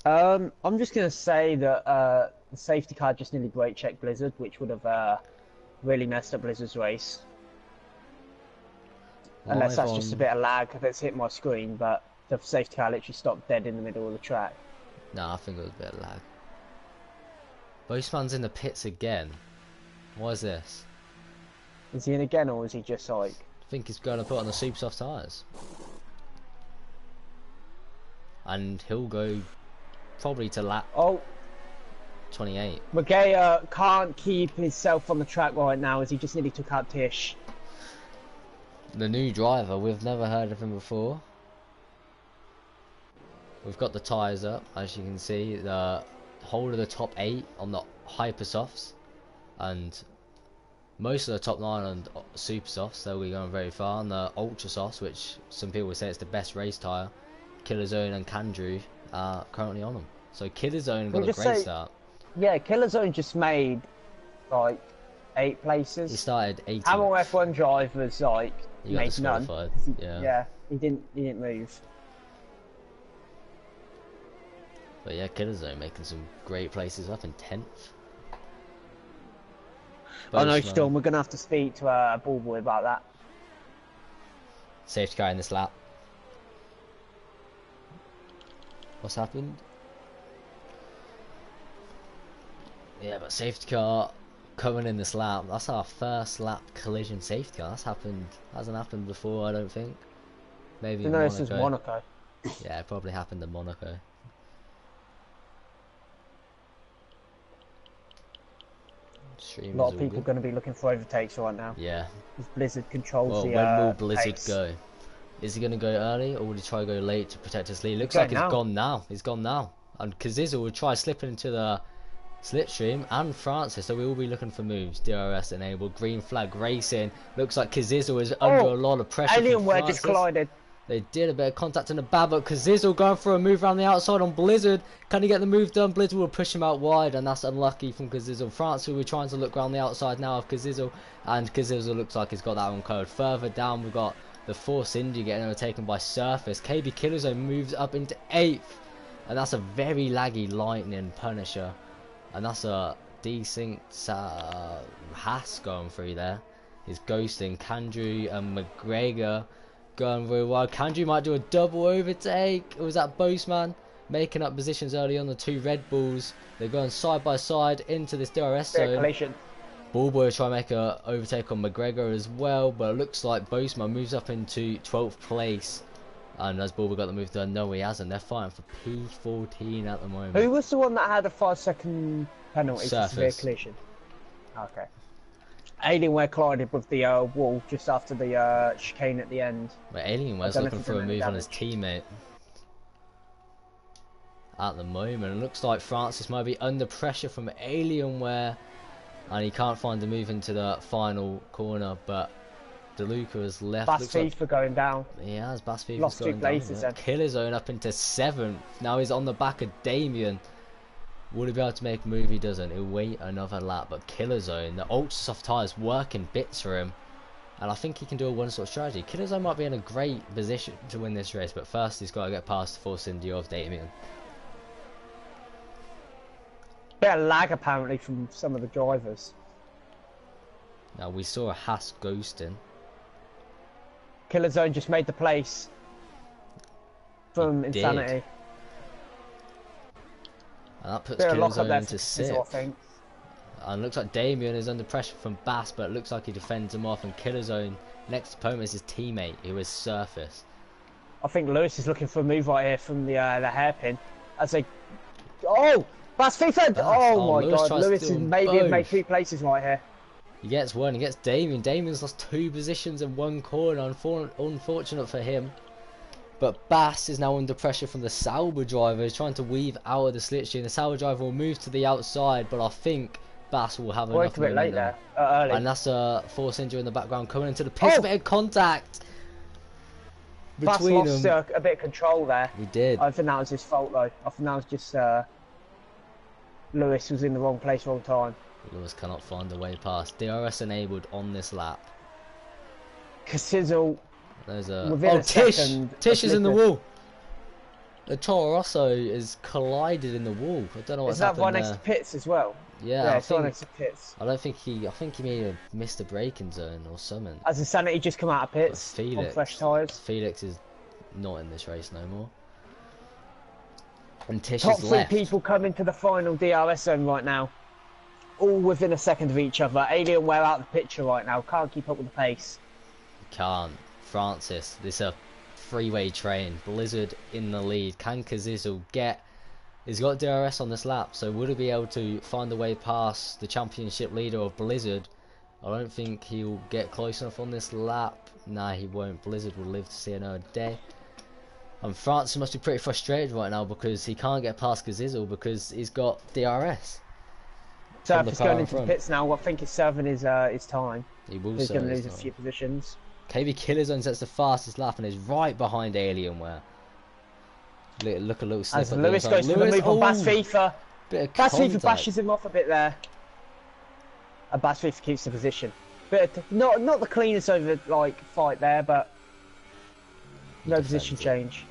I'm just going to say that the safety car just nearly brake checked Blizzard, which would have really messed up Blizzard's race. Unless that's just a bit of lag that's hit my screen, but the safety car literally stopped dead in the middle of the track. Nah, I think it was a bit of lag. Boastman's in the pits again. What is this? Is he in again, or is he just like... I think he's going to put on the super soft tyres. And he'll go probably to lap Oh, 28. Magea can't keep himself on the track right now as he just nearly took out Tish. The new driver, we've never heard of him before. We've got the tyres up, as you can see. The whole of the top 8 on the Hypersofts. And most of the top 9 on Super Softs, they'll be going very far. And the Ultra Softs, which some people would say it's the best race tyre, Killer Zone and Kandrew are currently on them. So Killer Zone got a great start. Yeah, Killer Zone just made like 8 places. He started 18th. Hamel F1 drivers like He got made none. disqualified. Yeah. He didn't move. But yeah, Killer Zone making some great places up in 10th. I know, Boastman. Storm. We're gonna have to speak to Ballboy about that. Safety car in this lap. What's happened? Yeah, but safety car coming in this lap. That's our first lap collision safety car. Hasn't happened before, I don't think. Maybe in No, Monaco. this is Monaco. Yeah, it probably happened in Monaco. A lot of people are going to be looking for overtakes right now. Yeah. Because Blizzard controls Well, the when will Blizzard pace. go? Is he going to go early, or would he try to go late to protect his lead? Looks Go like he's now. gone now. He's gone now. And Kazizel will try slipping into the slipstream, and Francis, so we will be looking for moves. DRS enabled, green flag racing. Looks like Kazizel is under a lot of pressure from Alienware Francis. just collided. They did a bit of contact in the back, but Kazizel going for a move around the outside on Blizzard. Can he get the move done? Blizzard will push him out wide, and that's unlucky from Kazizel. Francis will be trying to look around the outside now of Kazizel, and Kazizel looks like he's got that one covered. Further down, we've got the Force India getting overtaken by Surface. KB Killerzone moves up into 8th, and that's a very laggy Lightning Punisher, and that's a decent Haas going through there. He's ghosting Kandrew and McGregor going very well. Kandrew might do a double overtake. It was that Boseman making up positions early on. The two Red Bulls, they're going side by side into this DRS zone. Collision. Ballboy will try and make a overtake on McGregor as well, but it looks like Boseman moves up into 12th place. And has Ballboy got the move done? No, he hasn't. They're fighting for P14 at the moment. Who was the one that had a 5-second penalty for severe Surface. collision? Okay. Alienware collided with the wall just after the chicane at the end. But Alienware's I don't know looking if for a he's done any move on his damage. teammate. At the moment, it looks like Francis might be under pressure from Alienware, and he can't find the move into the final corner, but DeLuca has left. Bass Looks like FIFA going down. he has. Bass FIFA's Lost 2 going places down. then. Killerzone up into 7th. Now he's on the back of Damien. Will he be able to make a move? He doesn't. He'll wait another lap. But Killerzone, the ultra soft tyres working bits for him. And I think he can do a one-sort strategy. Killerzone might be in a great position to win this race. But first he's got to get past the Force India of Damien. Bit of lag apparently from some of the drivers. Now we saw a Haas ghosting. Killerzone just made the place from He did. Insanity. And that puts Bit of lock up Killerzone there into for Kazizel, I 6th. think. And it looks like Damien is under pressure from Bass, but it looks like he defends him off. And Killerzone, next opponent is his teammate, who is Surface. I think Lewis is looking for a move right here from the hairpin. As they... Oh! Bass FIFA! Oh my Lewis god, tries to Lewis do has them maybe both. made 2 places right here. He gets one, he gets Damien. Damien's lost 2 positions in 1 corner, unfortunate for him. But Bass is now under pressure from the Sauber driver. He's trying to weave out of the slipstream. The Sauber driver will move to the outside, but I think Bass will have enough Worked a bit late momentum. there, early. And that's a Force India in the background coming into the pits. Oh! Bit of contact Bass between lost them. a bit of control there. We did. I think that was his fault though. I think that was just Lewis was in the wrong place, wrong time. Lewis cannot find a way past. DRS enabled on this lap. Kazizel There's a... Within Oh, a Tish! second, Tish is in the Nicholas- wall! The Toro Rosso is collided in the wall. I don't know what's is that happened right there. next to Pitts as well? Yeah, Yeah, I it's right think... next to Pitts. I think he may have missed a braking zone or something. Has Insanity just come out of Pitts But on Felix- fresh tyres? Felix is not in this race no more. And Tish Top is 3 left. people coming to the final DRS zone right now. All within a second of each other. Alienware out of the picture right now. Can't keep up with the pace. Can't. Francis, this is a freeway train. Blizzard in the lead. Can Kazizel get... He's got DRS on this lap, so would he be able to find a way past the championship leader of Blizzard? I don't think he'll get close enough on this lap. Nah, he won't. Blizzard will live to see another day. And Francis must be pretty frustrated right now because he can't get past Kazizel because he's got DRS. From the Surface car going in into the front. pits now. I think he's serving his time. He will He's going serve to his lose a time. few positions. KB Killerzone sets the fastest lap and is right behind Alienware. Look a little slip As at the Lewis inside. goes for the move on Bass FIFA. Bit of Bass FIFA contact. bashes him off a bit there. And Bass FIFA keeps the position. Bit of, not the cleanest over fight there, but no He position defends it. change.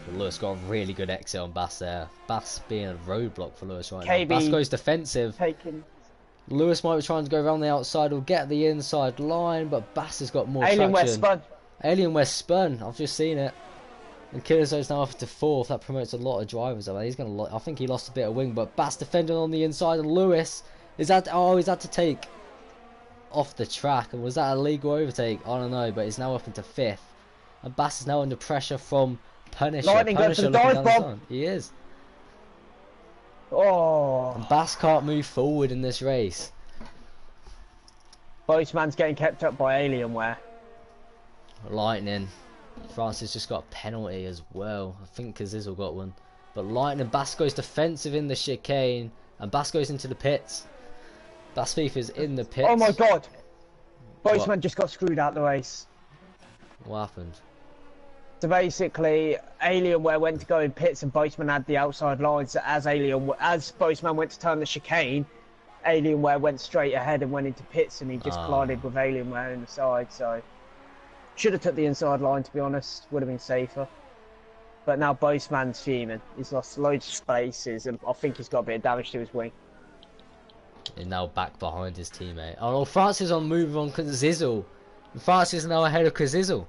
But Lewis got a really good exit on Bass there. Bass being a roadblock for Lewis right KB now. Bass goes defensive. Taking Lewis might be trying to go around the outside or get the inside line, but Bass has got more Alienware traction. spun. Alienware spun. I've just seen it. And Killerzone's now up to 4th. That promotes a lot of drivers. I mean, he's gonna. I think he lost a bit of wing, but Bass defending on the inside, and Lewis is that. Oh, he's had to take off the track, and was that a legal overtake? I don't know, but he's now up into 5th, and Bass is now under pressure from Punisher. Lightning going for Punisher the looking dive down the bomb. side. He is. Oh, And Bass can't move forward in this race. Boseman's getting kept up by Alienware. Lightning Francis just got a penalty as well. I think Kazizel got one. But Lightning, Basco's defensive in the chicane. And Basco's into the pits. Basfifa's in the pits. Oh my god! What? Boisman just got screwed out the race. What happened? So basically, Alienware went to go in pits and Boisman had the outside lines. So as Boisman went to turn the chicane, Alienware went straight ahead and went into pits, and he just collided with Alienware in the side. So should have took the inside line, to be honest. Would have been safer. But now Boisman's fuming. He's lost loads of spaces, and I think he's got a bit of damage to his wing. He's now back behind his teammate. Oh no, Francis on move on Kazizel. Francis is now ahead of Kazizel.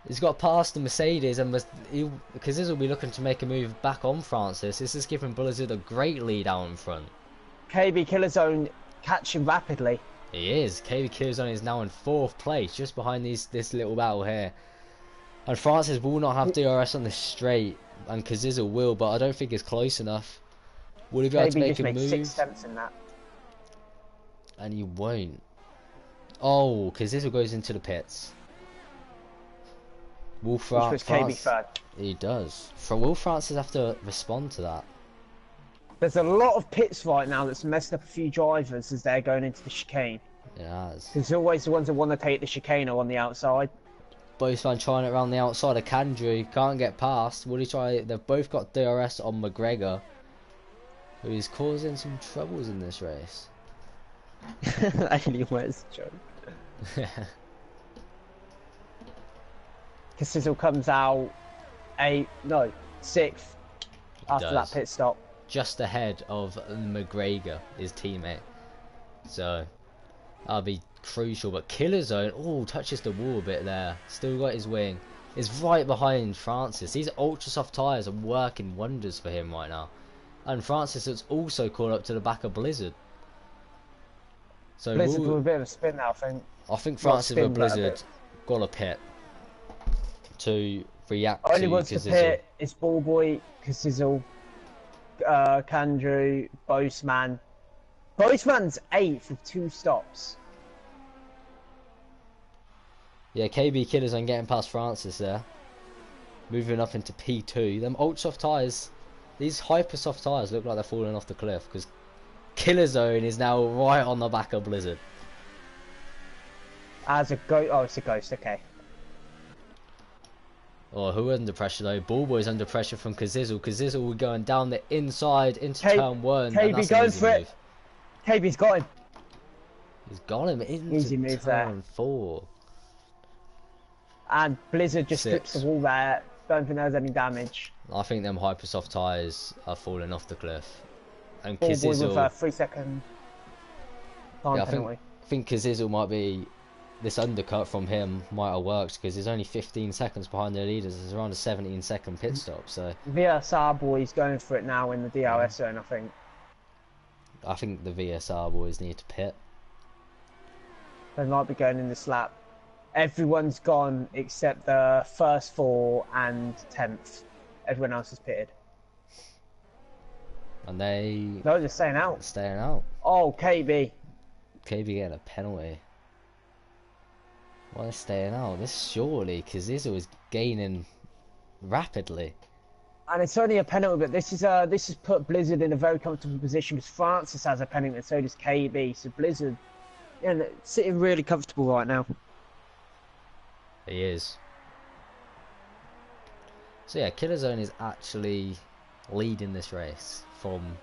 He's got past the Mercedes, and Kazizel will be looking to make a move back on Francis. This is giving Blizzard a great lead out in front. KB Killerzone catching rapidly. He is. KB Killerzone is now in 4th place, just behind this little battle here. And Francis will not have DRS on the straight, and Kazizel will, but I don't think it's close enough. Will he be able to make a move? 6 tenths in that. And he won't. Oh, Kazizel goes into the pits. Will Which was KB third. He does. Will Francis have to respond to that? There's a lot of pits right now that's messed up a few drivers as they're going into the chicane. Yeah, it has. Because always the ones that want to take the chicane are on the outside. Boisman trying it around the outside of Kandri, can't get past. Will he try? They've both got DRS on McGregor, who is causing some troubles in this race. Alienware's joke. Sizzle comes out 6th after that pit stop. Just ahead of McGregor, his teammate. So that'll be crucial. But Killerzone, touches the wall a bit there. Still got his wing. Is right behind Francis. These ultra soft tyres are working wonders for him right now. And Francis is also caught up to the back of Blizzard. So Blizzard with a bit of a spin now, I think. I think Francis with Blizzard got a pit to react Only to wants to pit is Ballboy, Kazizel, Kandru, Boisman. Boisman's 8th with 2 stops. Yeah, KB Killerzone getting past Francis there. Moving up into P2. Them ultra soft tyres, these hyper soft tyres look like they're falling off the cliff because Killerzone is now right on the back of Blizzard. As a ghost, it's a ghost, okay. Oh, who under pressure though? Ballboy's under pressure from Kazizel. Kazizel will going down the inside into turn 1. KB going for it. KB's got him. He's got him into Easy move turn 4. And Blizzard just flips the wall there. Don't think there's any damage. I think them hypersoft tyres are falling off the cliff. And Ballboy Kazizel with a 3-second time penalty. I think Kazizel might be... This undercut from him might have worked because he's only 15 seconds behind their leaders. It's around a 17-second pit stop. So VSR boys going for it now in the DRS zone, I think. I think the VSR boys need to pit. They might be going in this lap. Everyone's gone except the first 4 and 10th. Everyone else is pitted. And they... No, they're staying out. Staying out. Oh, KB. KB getting a penalty. Why they're staying out? This surely, Kazizel is gaining rapidly. And it's only a penalty, but this has put Blizzard in a very comfortable position because Francis has a penalty and so does KB. So Blizzard, sitting really comfortable right now. He is. So yeah, Killerzone is actually leading this race from,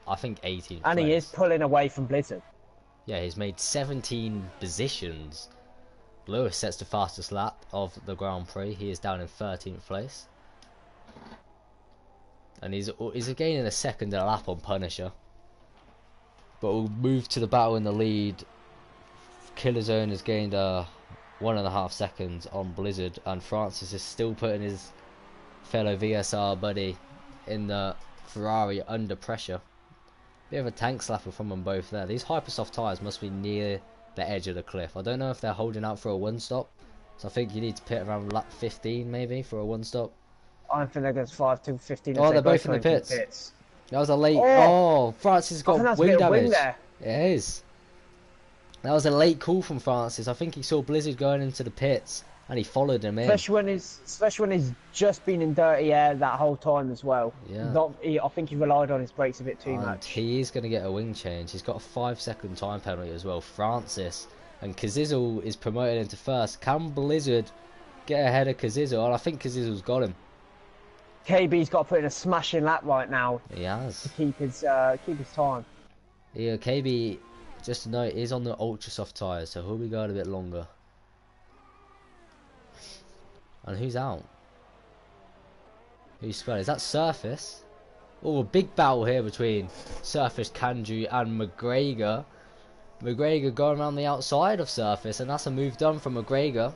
I think, 18th And place. he is pulling away from Blizzard. Yeah, he's made 17 positions. Lewis sets the fastest lap of the Grand Prix. He is down in 13th place. And he's gaining a second and a lap on Punisher. But we'll move to the battle in the lead. Killerzone has gained 1.5 seconds on Blizzard, and Francis is still putting his fellow VSR buddy in the Ferrari under pressure. Bit of a tank slapper from them both there. These hypersoft tyres must be near the edge of the cliff. I don't know if they're holding out for a one stop, so I think you need to pit around lap 15 maybe for a one stop. I don't think they're going to 5 to 15. Oh, they're both in the pits. That was a late... Francis got wing damage. There. It is. That was a late call from Francis. I think he saw Blizzard going into the pits and he followed him in. Especially when he's just been in dirty air that whole time as well. Yeah. I think he relied on his brakes a bit too And much. he is going to get a wing change. He's got a 5-second time penalty as well. Francis and Kazizel is promoted into first. Can Blizzard get ahead of Kazizel? And I think Kazizel's got him. KB's got to put in a smashing lap right now He has. to keep his time. Yeah, KB, just to note, is on the ultra soft tyres, so he'll be going a bit longer. And who's out? Who's spun? Is that Surface? Oh, a big battle here between Surface, Kanju and McGregor. McGregor going around the outside of Surface, and that's a move done from McGregor.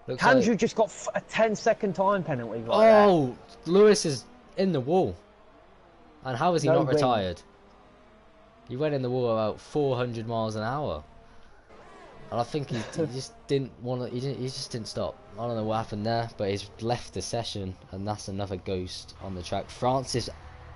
Looks Kanju like... just got a 10-second time penalty right there. Oh, Lewis is in the wall. And how is he No not wing. retired? He went in the wall about 400 miles an hour. And I think he just didn't want to, he just didn't stop. I don't know what happened there, but he's left the session, and that's another ghost on the track. Francis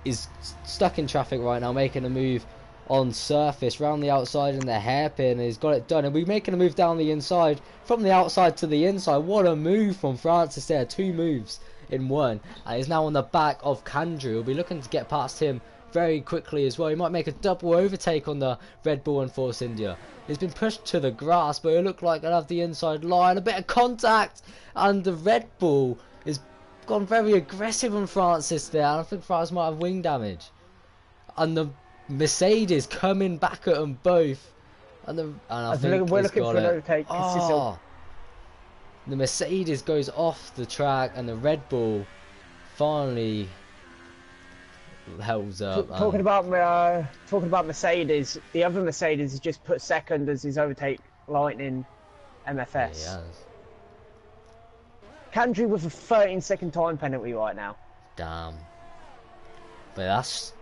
is stuck in traffic right now, making a move on Surface round the outside in the hairpin, and he's got it done. And we're making a move down the inside, from the outside to the inside. What a move from Francis there, 2 moves in one. And he's now on the back of Kandri. He'll be looking to get past him very quickly as well. He might make a double overtake on the Red Bull and Force India. He's been pushed to the grass, but it looked like he'll have the inside line. A bit of contact, and the Red Bull has gone very aggressive on Francis there. And I think Francis might have wing damage. And the Mercedes coming back at them both. And I think we're looking for an overtake. Oh, the Mercedes goes off the track, and the Red Bull finally helps up. Talking about Mercedes, the other Mercedes has just put second as his overtake Lightning MFS. Yeah, Kandri with a 13-second time penalty right now. damn. But that's...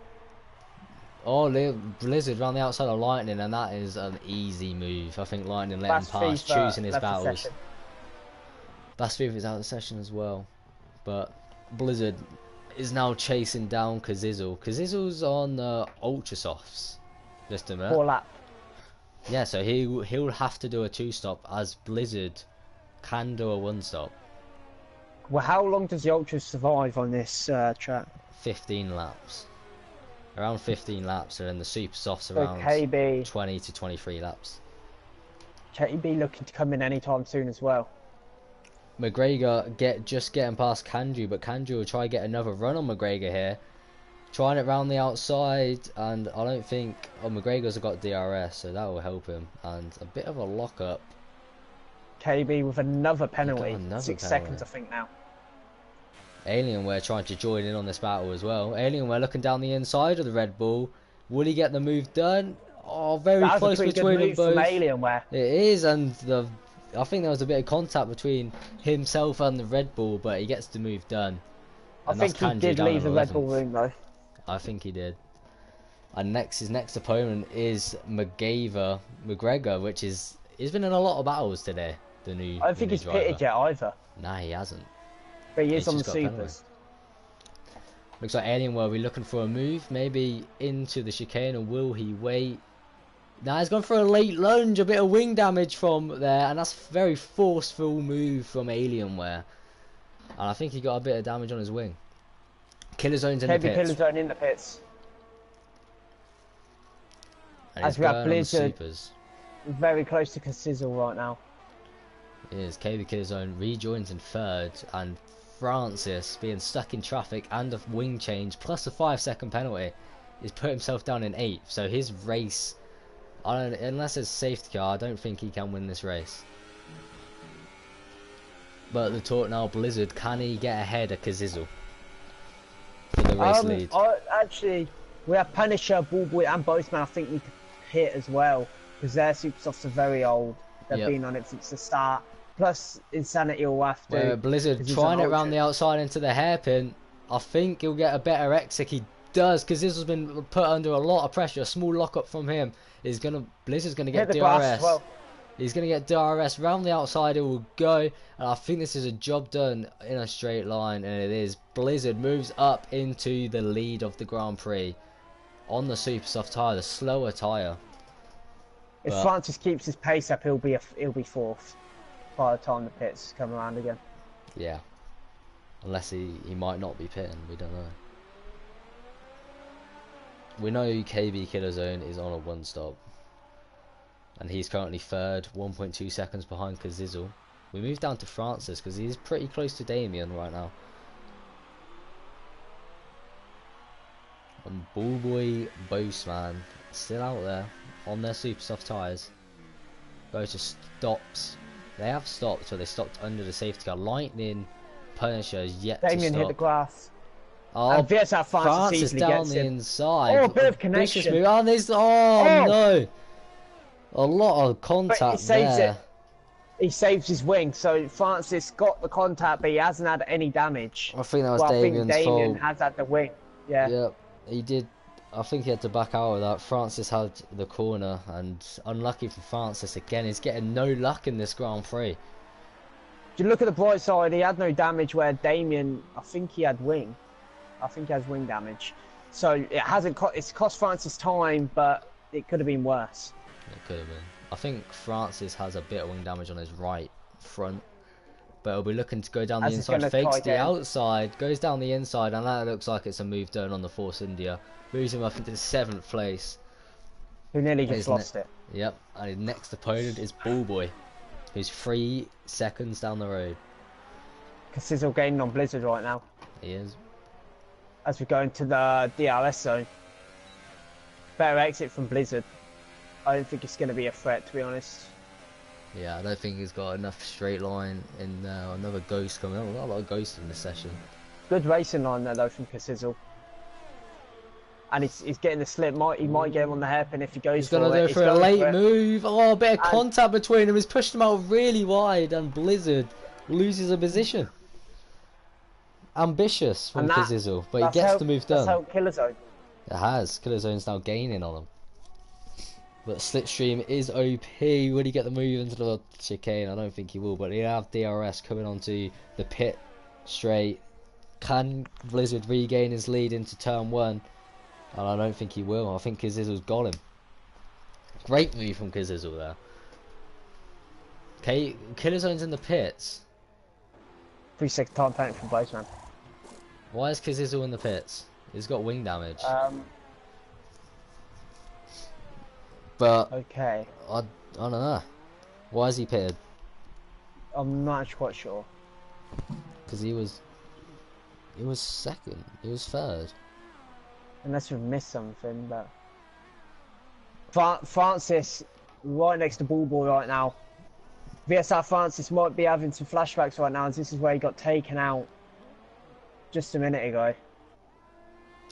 Oh, Blizzard around the outside of Lightning, and that is an easy move. I think Lightning let him pass, choosing his battles. That's FIFA is out of the session as well. But Blizzard is now chasing down Kazizel. Kazizel's on Ultra Softs. Just a minute. 4 lap. Yeah, so he'll have to do a 2-stop, as Blizzard can do a 1-stop. Well, how long does the Ultra survive on this track? 15 laps. Around 15 laps, and then the Super Softs So around KB 20 to 23 laps. KB looking to come in anytime soon as well. McGregor just getting past Kandri, but Kandri will try to get another run on McGregor here. Trying it round the outside, and I don't think... Oh, McGregor's got DRS, so that will help him. And a bit of a lock-up. KB with another penalty. Another 6 penalty. seconds, I think, now. Alienware trying to join in on this battle as well. Alienware looking down the inside of the Red Bull. Will he get the move done? Oh, very That was close a pretty between good them move both. from Alienware. It is, and I think there was a bit of contact between himself and the Red Bull, but he gets the move done. I And think that's he Kandri did down leave on the Red Bull 11th. room, though. I think he did. And his next opponent is McGregor, which is... He's been in a lot of battles today, the new I don't think he's driver. pitted yet either. Nah, he hasn't. But he He's is on the just got a penalty. Supers. Looks like Alienware will be looking for a move, maybe into the chicane, or will he wait? Now he's gone for a late lunge, a bit of wing damage from there, and that's a very forceful move from Alienware. And I think he got a bit of damage on his wing. Killer Zone's in the Heavy pits. Killer Zone in the pits. And As he's we have going on the Blizzard. supers. Very close to Sizzle right now. It is KB Killer Zone rejoins in third, and Francis, being stuck in traffic and a wing change plus a 5-second penalty, he's put himself down in 8th. So his race, unless it's safety car, I don't think he can win this race. But the talk now, Blizzard, can he get ahead of Kazizel for the race lead? Actually, we have Punisher, Ballboy and Boatman I think we could hit as well, because their super softs are very old. They've Yep. been on it since the start. Plus, Insanity will have to. Where Blizzard 'cause he's trying on it round Ultra. the outside into the hairpin. I think he'll get a better exit. He does, because this has been put under a lot of pressure. A small lockup from him is Blizzard's gonna get Hit the glass DRS. as well. He's gonna get DRS round the outside. It will go, and I think this is a job done in a straight line, and it is. Blizzard moves up into the lead of the Grand Prix on the super soft tyre, the slower tyre. If But- Francis keeps his pace up, he'll be fourth. by the time the pits come around again. Yeah. Unless he might not be pitting, we don't know. We know KB Killer Zone is on a 1-stop. And he's currently third, 1.2 seconds behind Kazizzle. We move down to Francis because he's pretty close to Damien right now. And Bullboy Boastman still out there on their super soft tyres. Go to stops. They have stopped, so they stopped under the safety car. Lightning Punisher is yet to stop. Damien hit the grass. Oh, And VSR Francis Francis easily down gets the him. inside. Oh, a bit of Vicious connection. move. Oh, there's, no. A lot of contact saves there. it. He saves his wing, so Francis got the contact, but he hasn't had any damage. I think that was Well, I think Damien's Damien fault. has had the wing. Yeah. Yep, he did. I think he had to back out of that. Francis had the corner, and unlucky for Francis again. He's getting no luck in this Grand Prix. If you look at the bright side, he had no damage, where Damien, I think he had wing. I think he has wing damage. So it hasn't. It's cost Francis time, but it could have been worse. It could have been. I think Francis has a bit of wing damage on his right front, but he'll be looking to go down the As he's inside. gonna Fakes try the again. outside, goes down the inside, and that looks like it's a move done on the Force India. Moves him up into 7th place. Who nearly just Isn't lost it. Yep, and his next opponent is Bullboy, who's 3 seconds down the road. Sizzle gaining on Blizzard right now. He is. As we go into the DRS zone. Better exit from Blizzard. I don't think it's going to be a threat, to be honest. Yeah, I don't think he's got enough straight line in there. Another ghost coming on. We've got a lot of ghosts in this session. Good racing line there, though, from Sizzle. And he's getting the slip. He might get him on the hairpin if he goes He's for going to it. go He's for a going late for it. move. Oh, a bit of And- contact between them. He's pushed him out really wide, and Blizzard loses a position. Ambitious from And that- Kazizzle, but he That's gets how- the move That's done. how Killer Zone. It has. Killer Zone's now gaining on him. But Slipstream is OP. Will he get the move into the chicane? I don't think he will, but he'll have DRS coming onto the pit straight. Can Blizzard regain his lead into turn 1? And I don't think he will. I think Kazizzle's got him. Great move from Kazizzle there. Okay, Killer Zone's in the pits. 3-6 time penalty from Boastman. Why is Kazizzle in the pits? He's got wing damage. But Okay. I don't know. Why is he pitted? I'm not actually quite sure. Because he was second. He was third. Unless we've missed something, but... Francis, right next to Bullboy right now. VSR Francis might be having some flashbacks right now, as this is where he got taken out just a minute ago.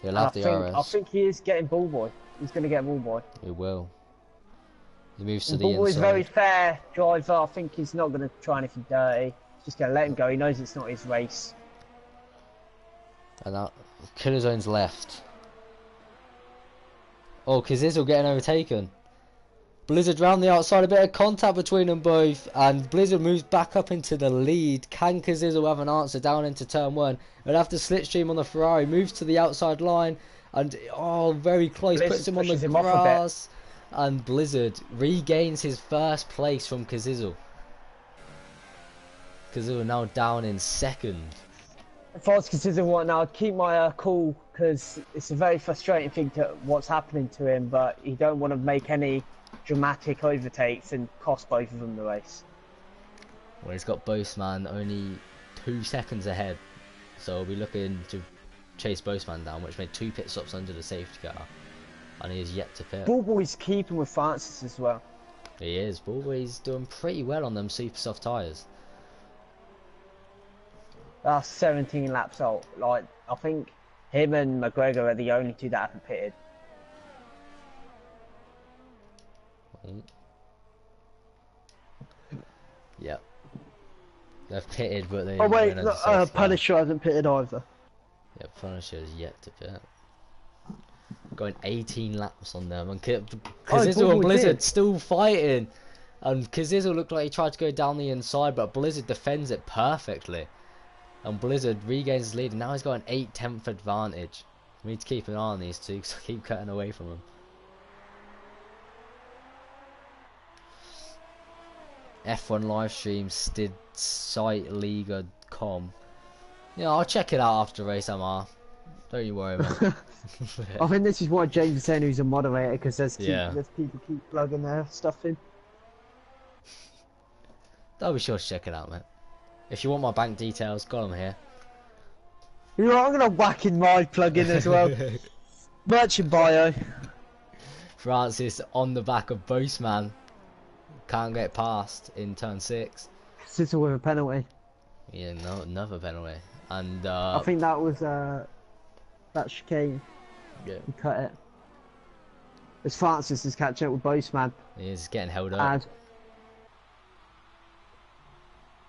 He'll And have I DRS. think he is getting Bullboy. He's going to get Bullboy. He will. He moves to And the Bullboy's inside. very fair driver. I think he's not going to try anything dirty. He's just going to let him go. He knows it's not his race. And that Killer Zone's left. Oh, Kazizzle getting overtaken. Blizzard round the outside, a bit of contact between them both, and Blizzard moves back up into the lead. Can Kazizzle have an answer down into turn 1? He'll have to slipstream on the Ferrari, moves to the outside line, and very close, Blizzard puts him on the pushes him off a bit. grass, and Blizzard regains his first place from Kazizzle. Kazizzle now down in 2nd. If I was considering right now, I'd keep my cool, because it's a very frustrating thing to what's happening to him, but you don't want to make any dramatic overtakes and cost both of them the race. Well, he's got Boastman only 2 seconds ahead, so we'll be looking to chase Boastman down, which made 2 pit stops under the safety car, and he is yet to pit. Bullboy's keeping with Francis as well. He is. Bullboy's doing pretty well on them super soft tyres. That's 17 laps out. Like, I think him and McGregor are the only two that haven't pitted. Yep. They've pitted, but they. Oh wait, went under safety car. Punisher hasn't pitted either. Yeah, Punisher is yet to pit. Going 18 laps on them, and Kazizzle and Bullboy Blizzard did. still fighting. And Kazizzle looked like he tried to go down the inside, but Blizzard defends it perfectly. And Blizzard regains his lead, and now he's got an 8/10 advantage. We need to keep an eye on these two, because I keep cutting away from them. F1 live stream stid site league.com. Yeah, I'll check it out after the race, Amar. Don't you worry, man. I think this is why James is saying he's a moderator, because there's people keep plugging their stuff in. I'll be sure to check it out, man. If you want my bank details, got them here. You know, I'm gonna whack in my plug-in as well. Merchant bio. Francis on the back of Boastman. Can't get past in turn 6. Sitter with a penalty. Yeah, no, another penalty. And I think that was that chicane. Yeah. He cut it. As Francis is catching up with Boastman. He's getting held up. And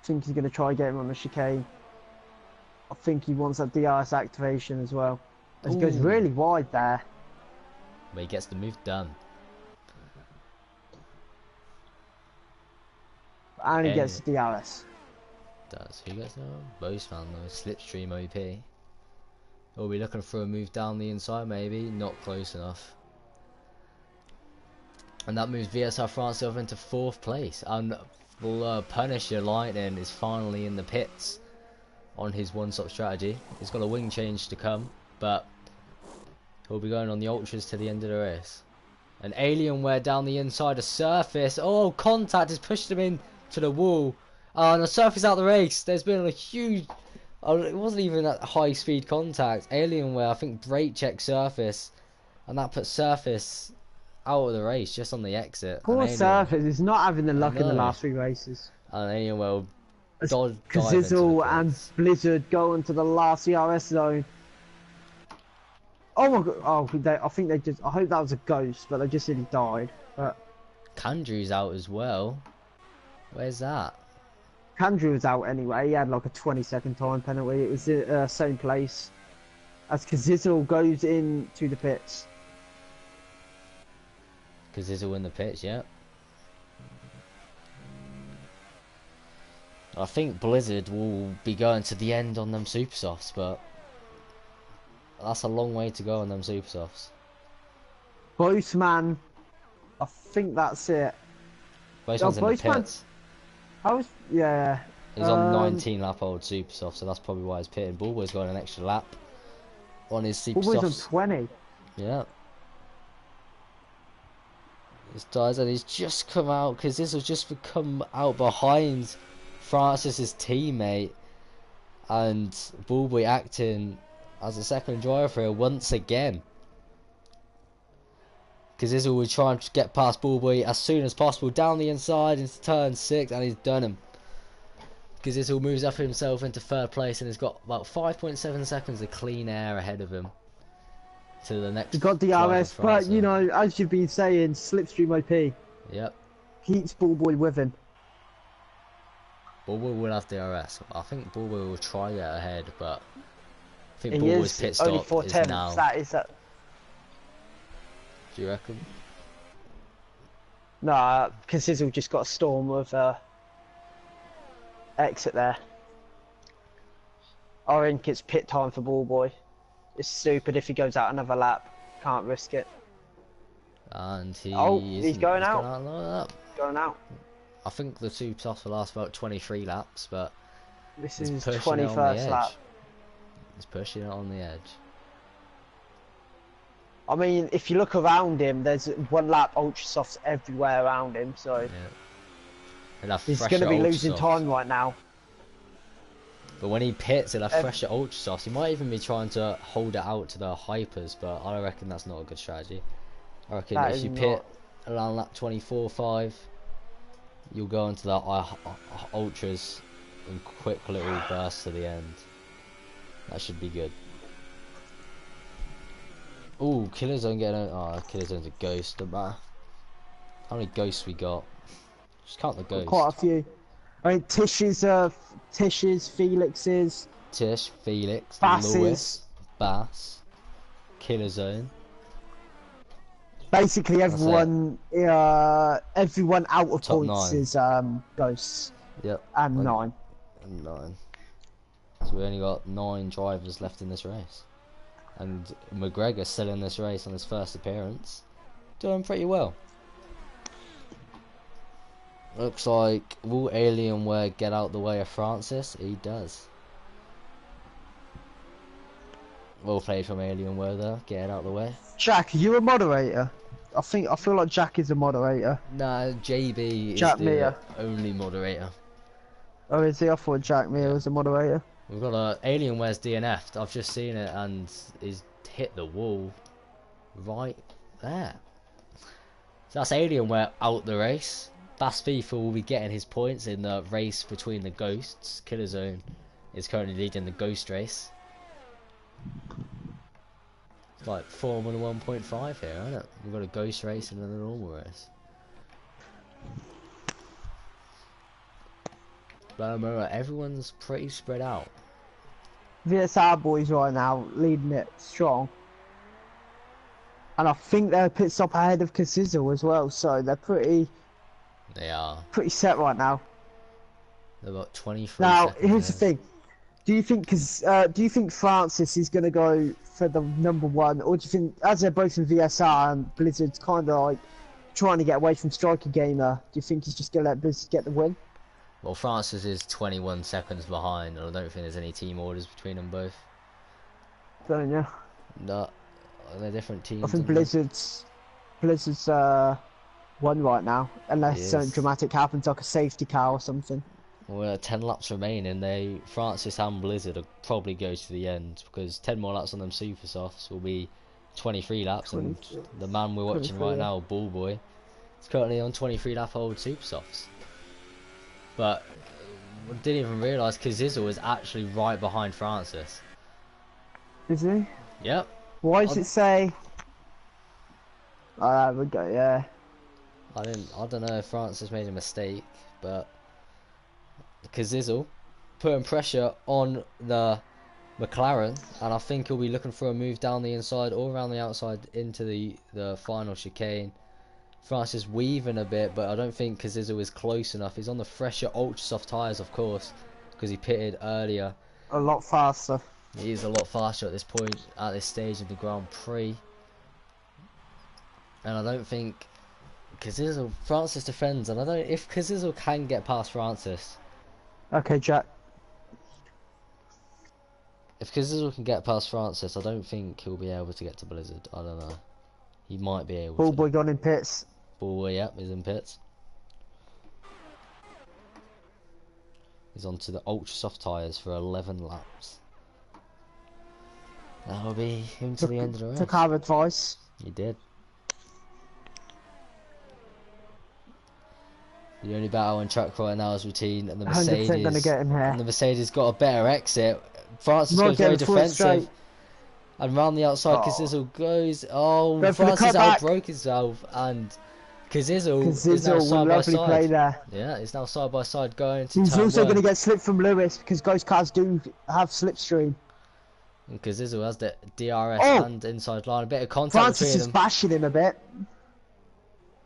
I think he's going to try and get him on the chicane. I think he wants that DRS activation as well. As he goes really wide there. But he gets the move done. And he gets the DRS. Does. Who gets that? Boastman though. Slipstream OP. We'll be looking for a move down the inside maybe. Not close enough. And that moves VSR France over into 4th place. And Punisher Lightning is finally in the pits on his one-stop strategy. He's got a wing change to come, but he'll be going on the ultras to the end of the race. An Alienware down the inside of Surface. Oh, contact has pushed him in to the wall. And the Surface out the race. There's been a huge... Oh, it wasn't even that high-speed contact. Alienware, I think, brake checked Surface, and that put Surface out of the race just on the exit. Poor Surface is not having the luck in the last 3 races. And Alienware Kazizzle and Blizzard go into the last CRS zone. Oh my god! Oh, I think they just. I hope that was a ghost, but they just said he died. But Kandru's out as well. Where's that? Kandru was out anyway. He had like a 20-second time penalty. It was the same place as Kazizzle goes into the pits. Kazizzle in the pits, yeah. I think Blizzard will be going to the end on them super softs, but that's a long way to go on them super softs. Boastman, I think that's it. Boastman's in the pits. Yeah. He's on 19 lap old super soft, so that's probably why he's pitting. Bullboy's got an extra lap on his super softs. Bullboy's on 20. Yeah. This dies, and he's just come out because this has just come out behind Francis's teammate, and Bullboy acting as a second driver here once again. Kazizzle will try and get past Bullboy as soon as possible down the inside into turn 6, and he's done him. Kazizzle moves up himself into 3rd place and has got about 5.7 seconds of clean air ahead of him to the next. He got DRS, but you know, as you've been saying, Slipstream OP. Yep. Keeps Bullboy with him. Bullboy will have DRS. I think Bullboy will try to get ahead, but I think Bullboy's pit stop is now. That is that. Do you reckon? Nah, Kazizzle just got a storm of exit there. I think it's pit time for Bullboy. It's stupid if he goes out another lap. Can't risk it. And he's going out. Going out. I think the two softs will last about 23 laps, but this is 21st lap. He's pushing it on the edge. I mean, if you look around him, there's 1 lap ultra softs everywhere around him, so yeah. He's going to be losing time right now. But when he pits, he'll have fresher ultra softs. He might even be trying to hold it out to the hypers, but I reckon that's not a good strategy. I reckon if you pit around lap 24-5, you'll go into the ultras in quick little bursts to the end. That should be good. Ooh, Killer Zone getting out. Oh, Killer Zone's a ghost. Don't matter. How many ghosts we got? Just count the ghosts. Quite a few. I mean, Tish's, Felix's. Tish, Felix, Bass's. Lewis, Bass, Killer Zone. Basically, everyone out of Top points 9. is ghosts. Yep. And 9. And 9. So we only got 9 drivers left in this race. And McGregor still in this race on his first appearance, doing pretty well. Looks like, will Alienware get out the way of Francis? He does. Well played from Alienware there, get it out the way. Jack, are you a moderator? I feel like Jack is a moderator. Nah, JB Jack is the Mia. only moderator. Oh, is he? I thought Jack Mia was a moderator. We've got Alienware's DNF'd. I've just seen it and he's hit the wall right there. So that's Alienware out the race. Bass FIFA will be getting his points in the race between the Ghosts. Killerzone is currently leading the Ghost race. It's like Formula 1.5 here, isn't it? We've got a Ghost race and then a normal race. But remember, everyone's pretty spread out. VSR boys right now leading it strong. And I think they're a pit stop ahead of Kazizel as well, so they're pretty They are. set right now. They've got 23 Now, seconds here's the ahead. thing. Do you think Francis is gonna go for the #1, or do you think, as they're both in VSR and Blizzard's kind of like trying to get away from Striker Gamer, do you think he's just gonna let Blizzard get the win? Well, Francis is 21 seconds behind, and I don't think there's any team orders between them both. Don't you? No, they're different teams. I think aren't they? Blizzard's won right now, unless Yes. something dramatic happens, like a safety car or something. Well, 10 laps remaining. Francis and Blizzard will probably go to the end because 10 more laps on them super softs will be 23 laps, and 23. the man we're watching 23, right yeah. now, Ballboy, is currently on 23 lap old super softs. But I didn't even realise Kazizel is actually right behind Francis. Is he? Yep. Why does it say? Oh, we go. Yeah. I don't know if Francis made a mistake, but Kazizel putting pressure on the McLaren, and I think he'll be looking for a move down the inside or around the outside into the final chicane. Francis weaving a bit, but I don't think Kazizel is close enough. He's on the fresher ultra soft tyres, of course, because he pitted earlier. A lot faster. He is a lot faster at this point, at this stage of the Grand Prix. And I don't think Francis defends, and I don't, if Kazizel can get past Francis, Okay, Jack. if Kazizel can get past Francis, I don't think he'll be able to get to Blizzard. I don't know. He might be able to. Ballboy gone in pits. Ballboy, yep, he's in pits. He's onto the ultra soft tyres for 11 laps. That'll be him to the end of the race. Took our advice. He did. The only battle on track right now is routine, and the 100% Mercedes. gonna get him here. And the Mercedes got a better exit. Francis Not goes very getting full defensive. straight. And round the outside, Oh. Kazizel goes. Oh, Go for the Francis cutback. outbroke himself, and Kazizel is now Kazizel will side by lovely play side. there. Yeah, he's now side by side going to He's turn also one. going to get slip from Lewis because ghost cars do have slipstream. And Kazizel has the DRS Oh! and inside line. A bit of contact Francis between is them. bashing him a bit.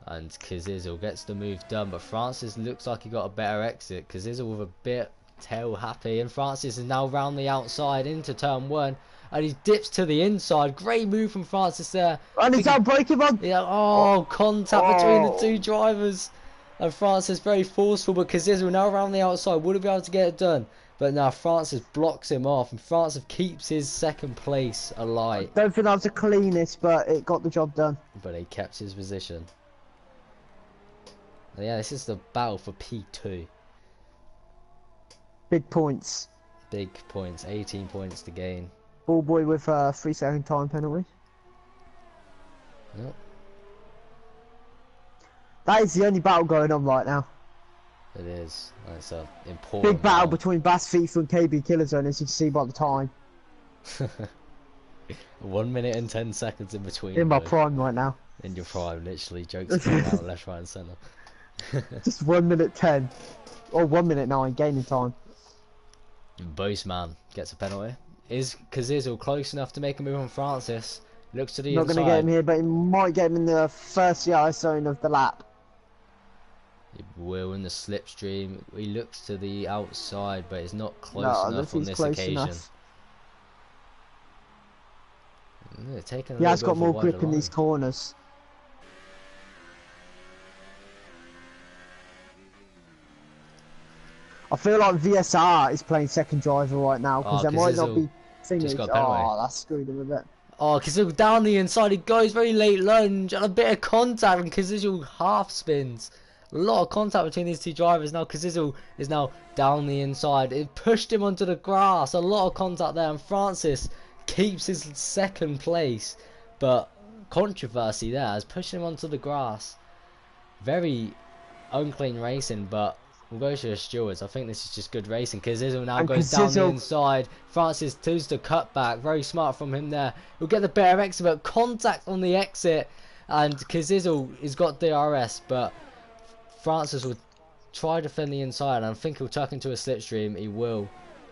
And Kazizel gets the move done, but Francis looks like he got a better exit. Kazizel with a bit tail happy, and Francis is now round the outside into turn one, and he dips to the inside. Great move from Francis there. And he's out breaking one. Yeah, contact between the two drivers, and Francis very forceful, but Kazizel now around the outside wouldn't be able to get it done. But now Francis blocks him off, and Francis keeps his second place alive. Don't think that was the cleanest, but it got the job done. But he kept his position. And yeah, this is the battle for P2. Big points. Big points, 18 points to gain. Ballboy with a 3-second time penalty. Yep, That is the only battle going on right now. it is. It's a important Big battle between Bass FIFA and KB Killerzone, as you can see by the time. 1 minute and 10 seconds in between. In my both. prime right now. In your prime, literally. Jokes coming out left, right, and centre. Just 1 minute 10. Or 1 minute 9, gaining time. Boseman gets a penalty. Is Kazizel close enough to make a move on Francis? Looks to the Not inside. going to get him here, but he might get him in the first yard zone of the lap. He will in the slipstream. He looks to the outside, but it's not close No, I don't enough on think this he's close occasion. enough. Yeah, taking a He has little got bit of a more grip wider in these line. corners. I feel like VSR is playing second driver right now because there might not be just thingies. got a penalty. Oh, that's screwed him a bit. Oh, Kazil down the inside, he goes very late lunge and a bit of contact and Kazil half spins. A lot of contact between these two drivers now. Kazil is now down the inside. It pushed him onto the grass. A lot of contact there, and Francis keeps his second place. But controversy there has pushed him onto the grass. Very unclean racing, but we'll go to the stewards. I think this is just good racing. Kazil now goes down the inside. Francis chooses to cut back. Very smart from him there. He'll get the better exit, but contact on the exit. And Kazil has got DRS, but Francis will try to defend the inside, and I think he'll tuck into a slipstream. He will.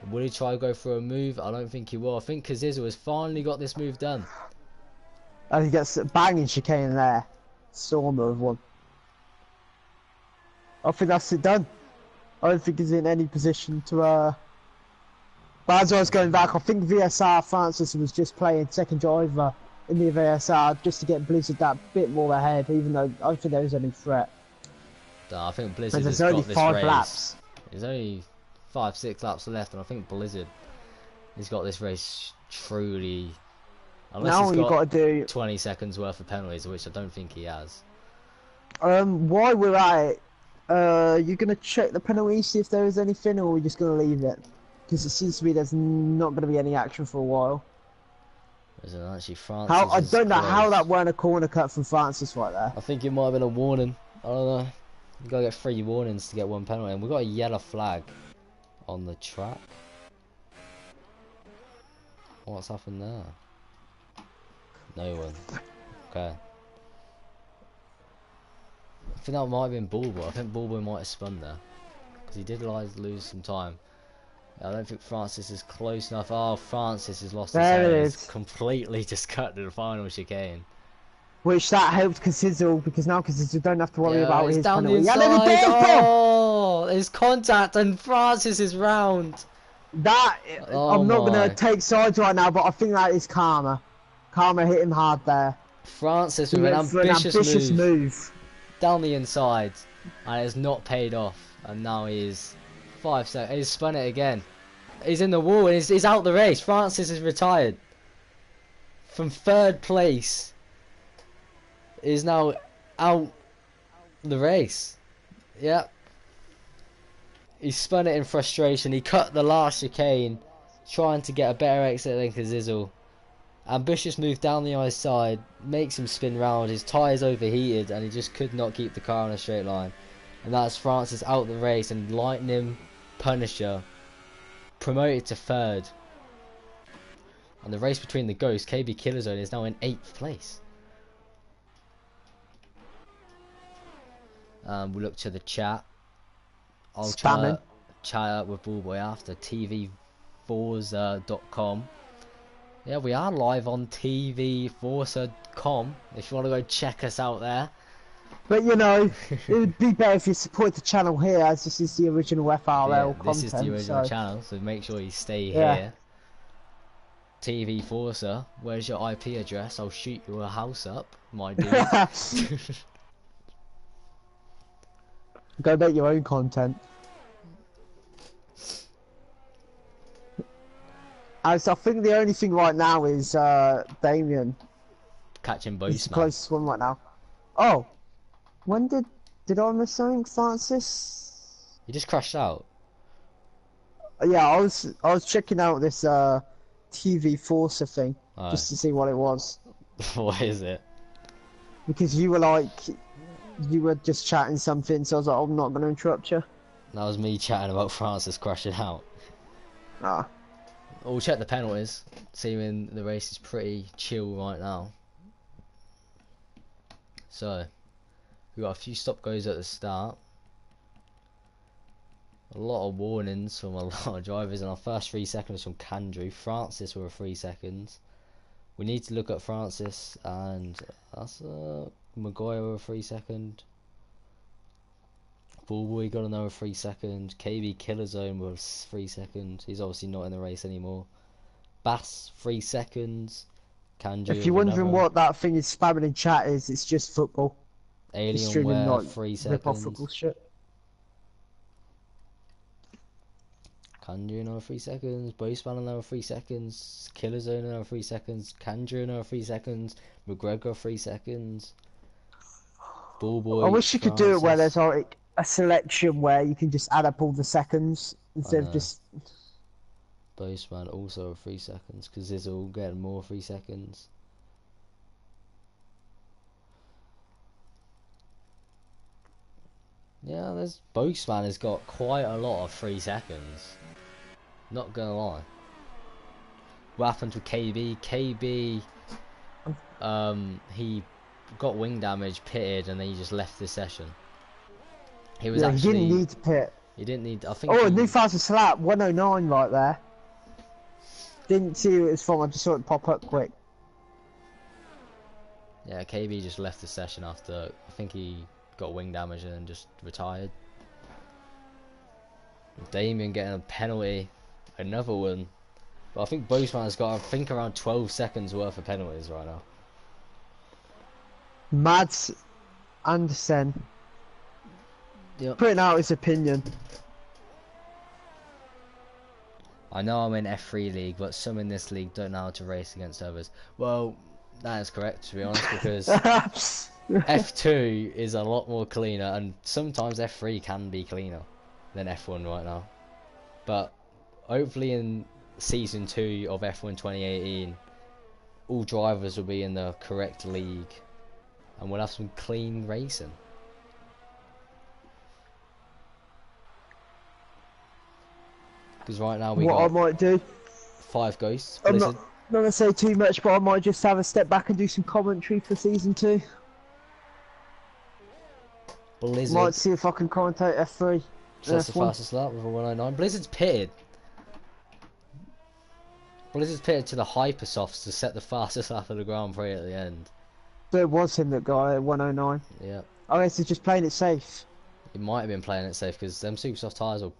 Will he try to go for a move? I don't think he will. I think Kazil has finally got this move done. And he gets a banging chicane there. Stormer of one. I think that's it done. I don't think he's in any position to but as I was going back, I think VSR Francis was just playing second driver in the VSR just to get Blizzard that bit more ahead, even though I don't think there was any threat. I think Blizzard There's has only got this 5 race. laps. There's only 5-6 laps left, and I think Blizzard has got this race truly. Unless Now he's you've got to do 20 seconds worth of penalties, which I don't think he has. while we're at it, you're gonna check the penalties, see if there is anything, or we're just gonna leave it? Because it seems to me there's not gonna be any action for a while. Isn't it actually Francis? I don't know how close. that weren't a corner cut from Francis right there. I think it might have been a warning. I don't know. You gotta get 3 warnings to get 1 penalty, and we've got a yellow flag on the track. What's happened there? No one. Okay. I think that might have been Bulbo. I think Bulbo might have spun there, because he did lose some time. I don't think Francis is close enough. Oh, Francis has lost his There head. it He's is. completely just cut to the final chicane. Which that helped Kazil, because now Kazil don't have to worry Yeah, about it's his down the penalty. inside. Yeah, let me get it, Bob! Oh, there's contact and Francis is round. That Oh I'm not my. gonna take sides right now, but I think that is karma. Karma hit him hard there. Francis He with an went for an ambitious move move. down the inside, and it's not paid off. And now he's 5 seconds. He's spun it again. He's in the wall. And he's out the race. Francis is retired from 3rd place. Is now out the race. Yep. He spun it in frustration. He cut the last chicane, trying to get a better exit than Kazil. Ambitious move down the ice side, makes him spin round. His tyres overheated, and he just could not keep the car on a straight line. And that's Francis out the race, and Lightning Punisher promoted to 3rd. And the race between the Ghosts, KB Killerzone, is now in 8th place. We'll look to the chat. I'll chat up with Bullboy after tvforza.com. Yeah, we are live on tvforza.com if you want to go check us out there. But you know, it would be better if you support the channel here, as this is the original FRL content. This is the original channel, so make sure you stay here. TV Forza, where's your IP address? I'll shoot you a house up, my dude. Go make your own content. As I think the only thing right now is Damien. Catching He's the both, man. closest one right now. Oh, when did I miss something, Francis? You just crashed out. Yeah, I was checking out this TV Forza thing Oh. just to see what it was, What is it? because you were just chatting something, so I was like, I'm not going to interrupt you. That was me chatting about Francis crashing out. Ah. We'll check the penalties. Seeming the race is pretty chill right now. So, we got a few stop goes at the start. A lot of warnings from a lot of drivers, and our first 3 seconds from Candrew. Francis were 3 seconds. We need to look at Francis, and that's Maguire with a 3 second. Bullboy got another 3 second. KB Killerzone was 3 seconds. He's obviously not in the race anymore. Bass 3 seconds. Kanji If you're wondering what that thing is spamming in chat is, it's just football. It's streaming Alienware like 3 rip off seconds. football shit. Kandri another 3 seconds. Boasman another 3 seconds. Killer Zone another 3 seconds. Kandri another 3 seconds. McGregor 3 seconds. Ballboy. I wish you could do it where Francis. there's like a selection where you can just add up all the seconds instead of know. just. Boasman also 3 seconds because there's all getting more 3 seconds. Yeah, there's Boasman has got quite a lot of 3 seconds. Not gonna lie. What happened to KB? KB, he got wing damage, pitted, and then he just left this session. He was Yeah, actually. he didn't need to pit. He didn't need. I think. Oh, he, a new fastest slap, 109 right there. Didn't see who it was from, I just saw it pop up quick. Yeah, KB just left the session after. I think he got wing damage and then just retired. Damien getting a penalty, another one. But I think Boasman's got, I think, around 12 seconds worth of penalties right now. Mads Andersen Yep. putting out his opinion. I know I'm in F3 league, but some in this league don't know how to race against others. Well, that is correct, to be honest, because F2 is a lot more cleaner, and sometimes F3 can be cleaner than F1 right now. But hopefully in Season 2 of F1 2018, all drivers will be in the correct league, and we'll have some clean racing. Because right now we What I got might do, 5 ghosts. I'm Blizzard. not gonna say too much, but I might just have a step back and do some commentary for season 2. Blizzard. Might see if I can commentate F3. So that's the F1. fastest lap with a 109. Blizzard's pitted. Blizzard's pitted to the Hypersofts to set the fastest lap of the Grand Prix at the end. So it was him that got it at 109. Yeah. I guess he's just playing it safe. He might have been playing it safe because them super soft tyres are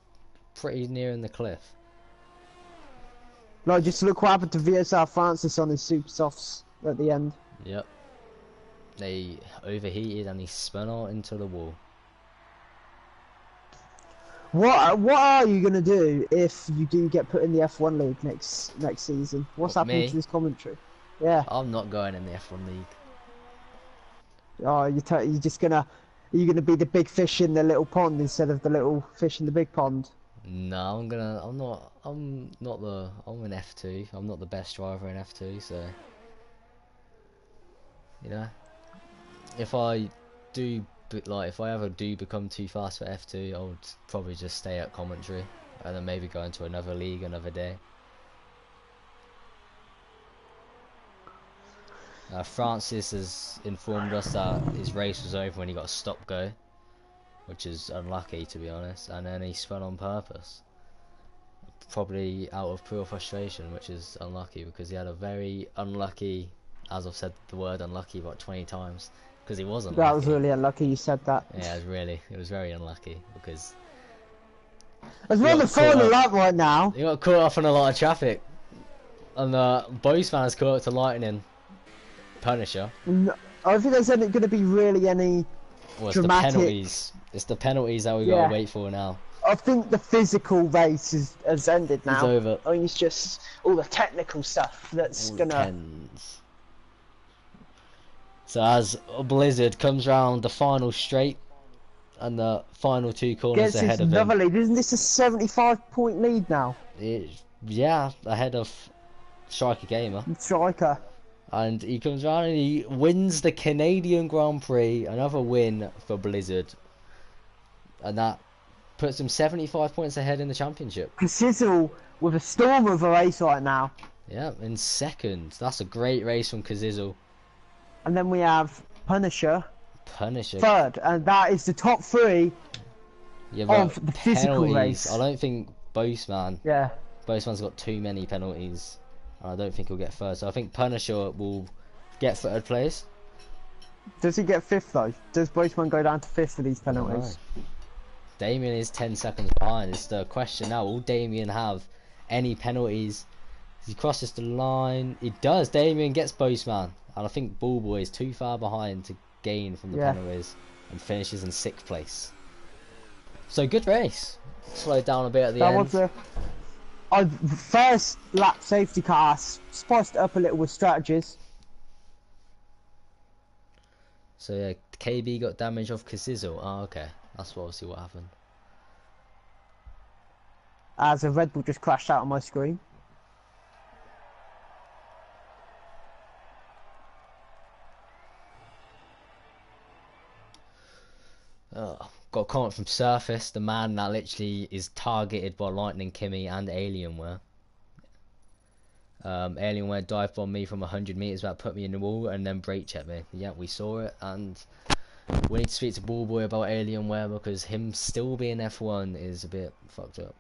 pretty near in the cliff. Like, just look what happened to VSR Francis on his super softs at the end. Yep. They overheated and he spun out into the wall. What are you gonna do if you do get put in the F1 league next season? What's What, happening me? to this commentary? Yeah. I'm not going in the F1 league. Oh, you're just gonna. Are you gonna be the big fish in the little pond instead of the little fish in the big pond? No, I'm in F2. I'm not the best driver in F2, so you know, if I ever do become too fast for F2, I would probably just stay at commentary and then maybe go into another league another day. Francis has informed us that his race was over when he got a stop go, which is unlucky to be honest, and then he spun on purpose. Probably out of pure frustration, which is unlucky because he had a very unlucky, as I've said the word unlucky about 20 times, because he was unlucky. That was really unlucky you said that. Yeah, it was very unlucky because As we're on the got caught final up. lap right now. he got caught up in a lot of traffic, and both fans caught up to Lightning Punisher. I don't think there's going to be really any. Well, it's Dramatic. the penalties. It's the penalties that we Yeah. gotta wait for now. I think the physical race has ended now. It's over. I mean, it's just all the technical stuff that's All the gonna. pens. So as Blizzard comes round the final straight and the final 2 corners Gets ahead his of another him. lead. Isn't this a 75-point lead now? Yeah, ahead of Striker Gamer. Striker. And he comes round and he wins the Canadian Grand Prix. Another win for Blizzard. And that puts him 75 points ahead in the championship. Kazizel with a storm of a race right now. Yeah, in second. That's a great race from Kazizel. And then we have Punisher Punisher. third, and that is the top 3. Yeah, but of the physical penalties. race. I don't think Boasman's Yeah. got too many penalties. And I don't think he'll get third. So I think Punisher will get third place. Does he get 5th though? Does Boatman go down to 5th for these I don't penalties? know. Damien is 10 seconds behind. It's the question now. Will Damien have any penalties? He crosses the line. He does. Damien gets Boasman. And I think Ballboy is too far behind to gain from the Yeah. penalties. And finishes in 6th place. So good race. Slowed down a bit at the That end. was a First lap safety car spiced it up a little with strategies. So yeah, KB got damage off Kazizel. Oh, okay. That's obviously what happened. As a Red Bull just crashed out on my screen. Oh, got a comment from Surface, the man that literally is targeted by Lightning Kimmy and Alienware. Alienware dive bombed me from 100 meters, about put me in the wall and then brake checked me. Yeah, we saw it, and we need to speak to Ballboy about Alienware because him still being F1 is a bit fucked up.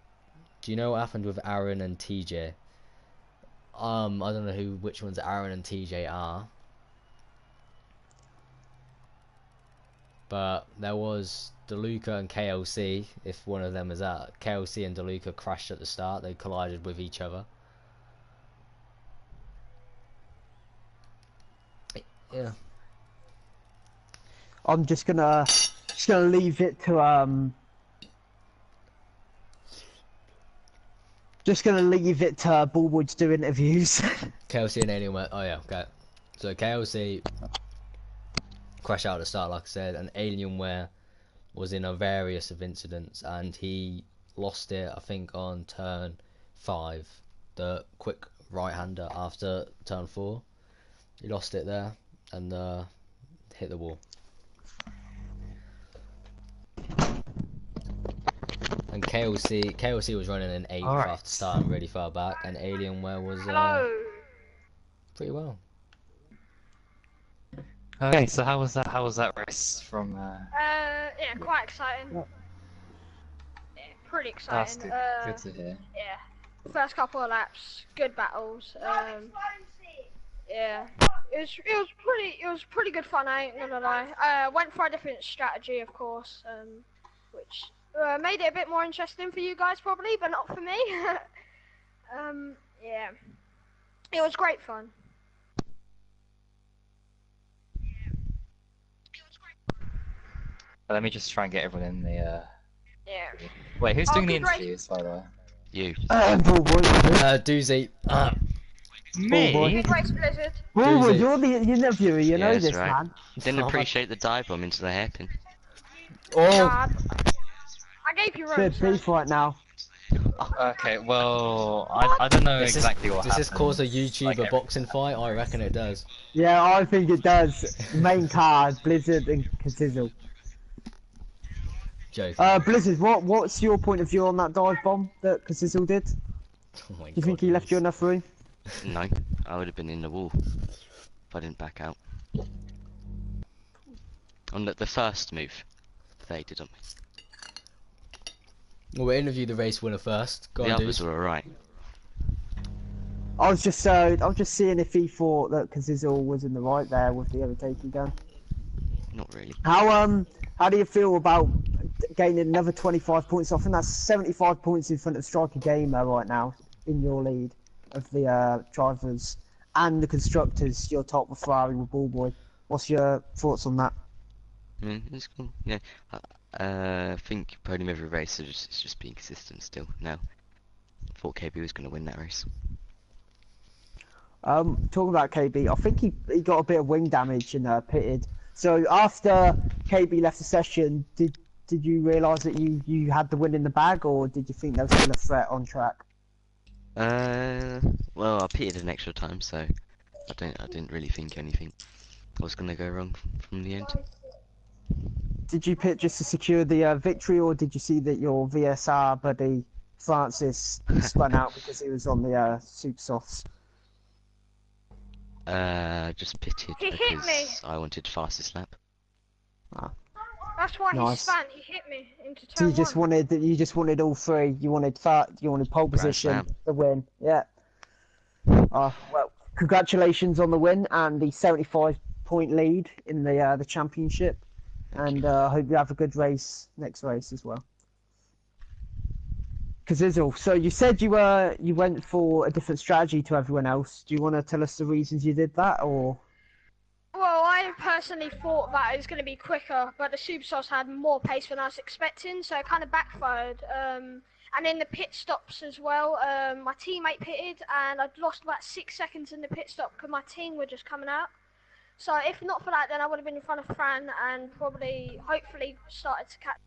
Do you know what happened with Aaron and TJ? I don't know which ones Aaron and TJ are. But there was DeLuca and KLC, if one of them is out. KLC and DeLuca crashed at the start, they collided with each other. Yeah. I'm just gonna leave it to Ballboy to do interviews. KLC and Alienware. Oh yeah, okay. So KLC crashed out at the start, like I said, and Alienware was in a various of incidents, and he lost it, I think, on turn 5, the quick right-hander after turn 4. He lost it there and hit the wall. And KLC was running an 8th after starting really far back, and Alienware was pretty well. Okay, so how was that race from? Yeah, quite exciting. Yeah, pretty exciting. That's good to hear. Yeah, first couple of laps, good battles. Yeah, it was pretty good fun. I ain't gonna lie. Went for a different strategy, of course, which made it a bit more interesting for you guys probably, but not for me. Yeah, it was great fun. Let me just try and get everyone in the. Yeah. Wait, who's doing the good race. interviews, by the way? You. Ballboy. Doozy. Me? Good race, Blizzard. Ballboy, you're the interviewer, you know that's this, right. man. Didn't appreciate the dive bomb into the hairpin. Oh! I gave you room. Bit So. beef right now. Okay, well, I don't know exactly what Does this happened. cause a YouTuber Like, boxing fight? I reckon it does. Yeah, I think it does. Main card, Blizzard and Kazizel. Joking. Blizzard, what's your point of view on that dive bomb that Kazizel did? Do Oh my you think he left you enough room? No, I would have been in the wall if I didn't back out. On the first move, they did on me. Well, we'll interview the race winner first. Go The on, others dude. were alright. I was just seeing if he thought that Kazizel was in the right there with the overtaking gun. Not really. How do you feel about gaining another 25 points off? And that's 75 points in front of Striker Gamer right now in your lead of the drivers and the constructors. You're top with Ferrari with Ballboy. What's your thoughts on that? It's cool. Yeah, I think podium every race is just being consistent still. Now, I thought KB was going to win that race. Talking about KB, I think he got a bit of wing damage and pitted. So after KB left the session, did you realise that you had the win in the bag, or did you think there was still a threat on track? Well, I pitted an extra time, so I didn't really think anything was going to go wrong from the end. Did you pit just to secure the victory, or did you see that your VSR buddy Francis spun out because he was on the super softs? Just pitted He hit because me. I wanted fastest lap. That's why Nice. he spun. He hit me into So turn you just wanted all three. You wanted pole position, slam. the win. Yeah. Well, congratulations on the win and the 75-point lead in the championship. And I hope you have a good race next race as well. Kazizel, so you said you went for a different strategy to everyone else. Do you want to tell us the reasons you did that, or? Well, I personally thought that it was going to be quicker, but the Superstars had more pace than I was expecting, so it kind of backfired. And in the pit stops as well, my teammate pitted, and I'd lost about 6 seconds in the pit stop because my team were just coming out. So if not for that, then I would have been in front of Fran and probably, hopefully, started to catch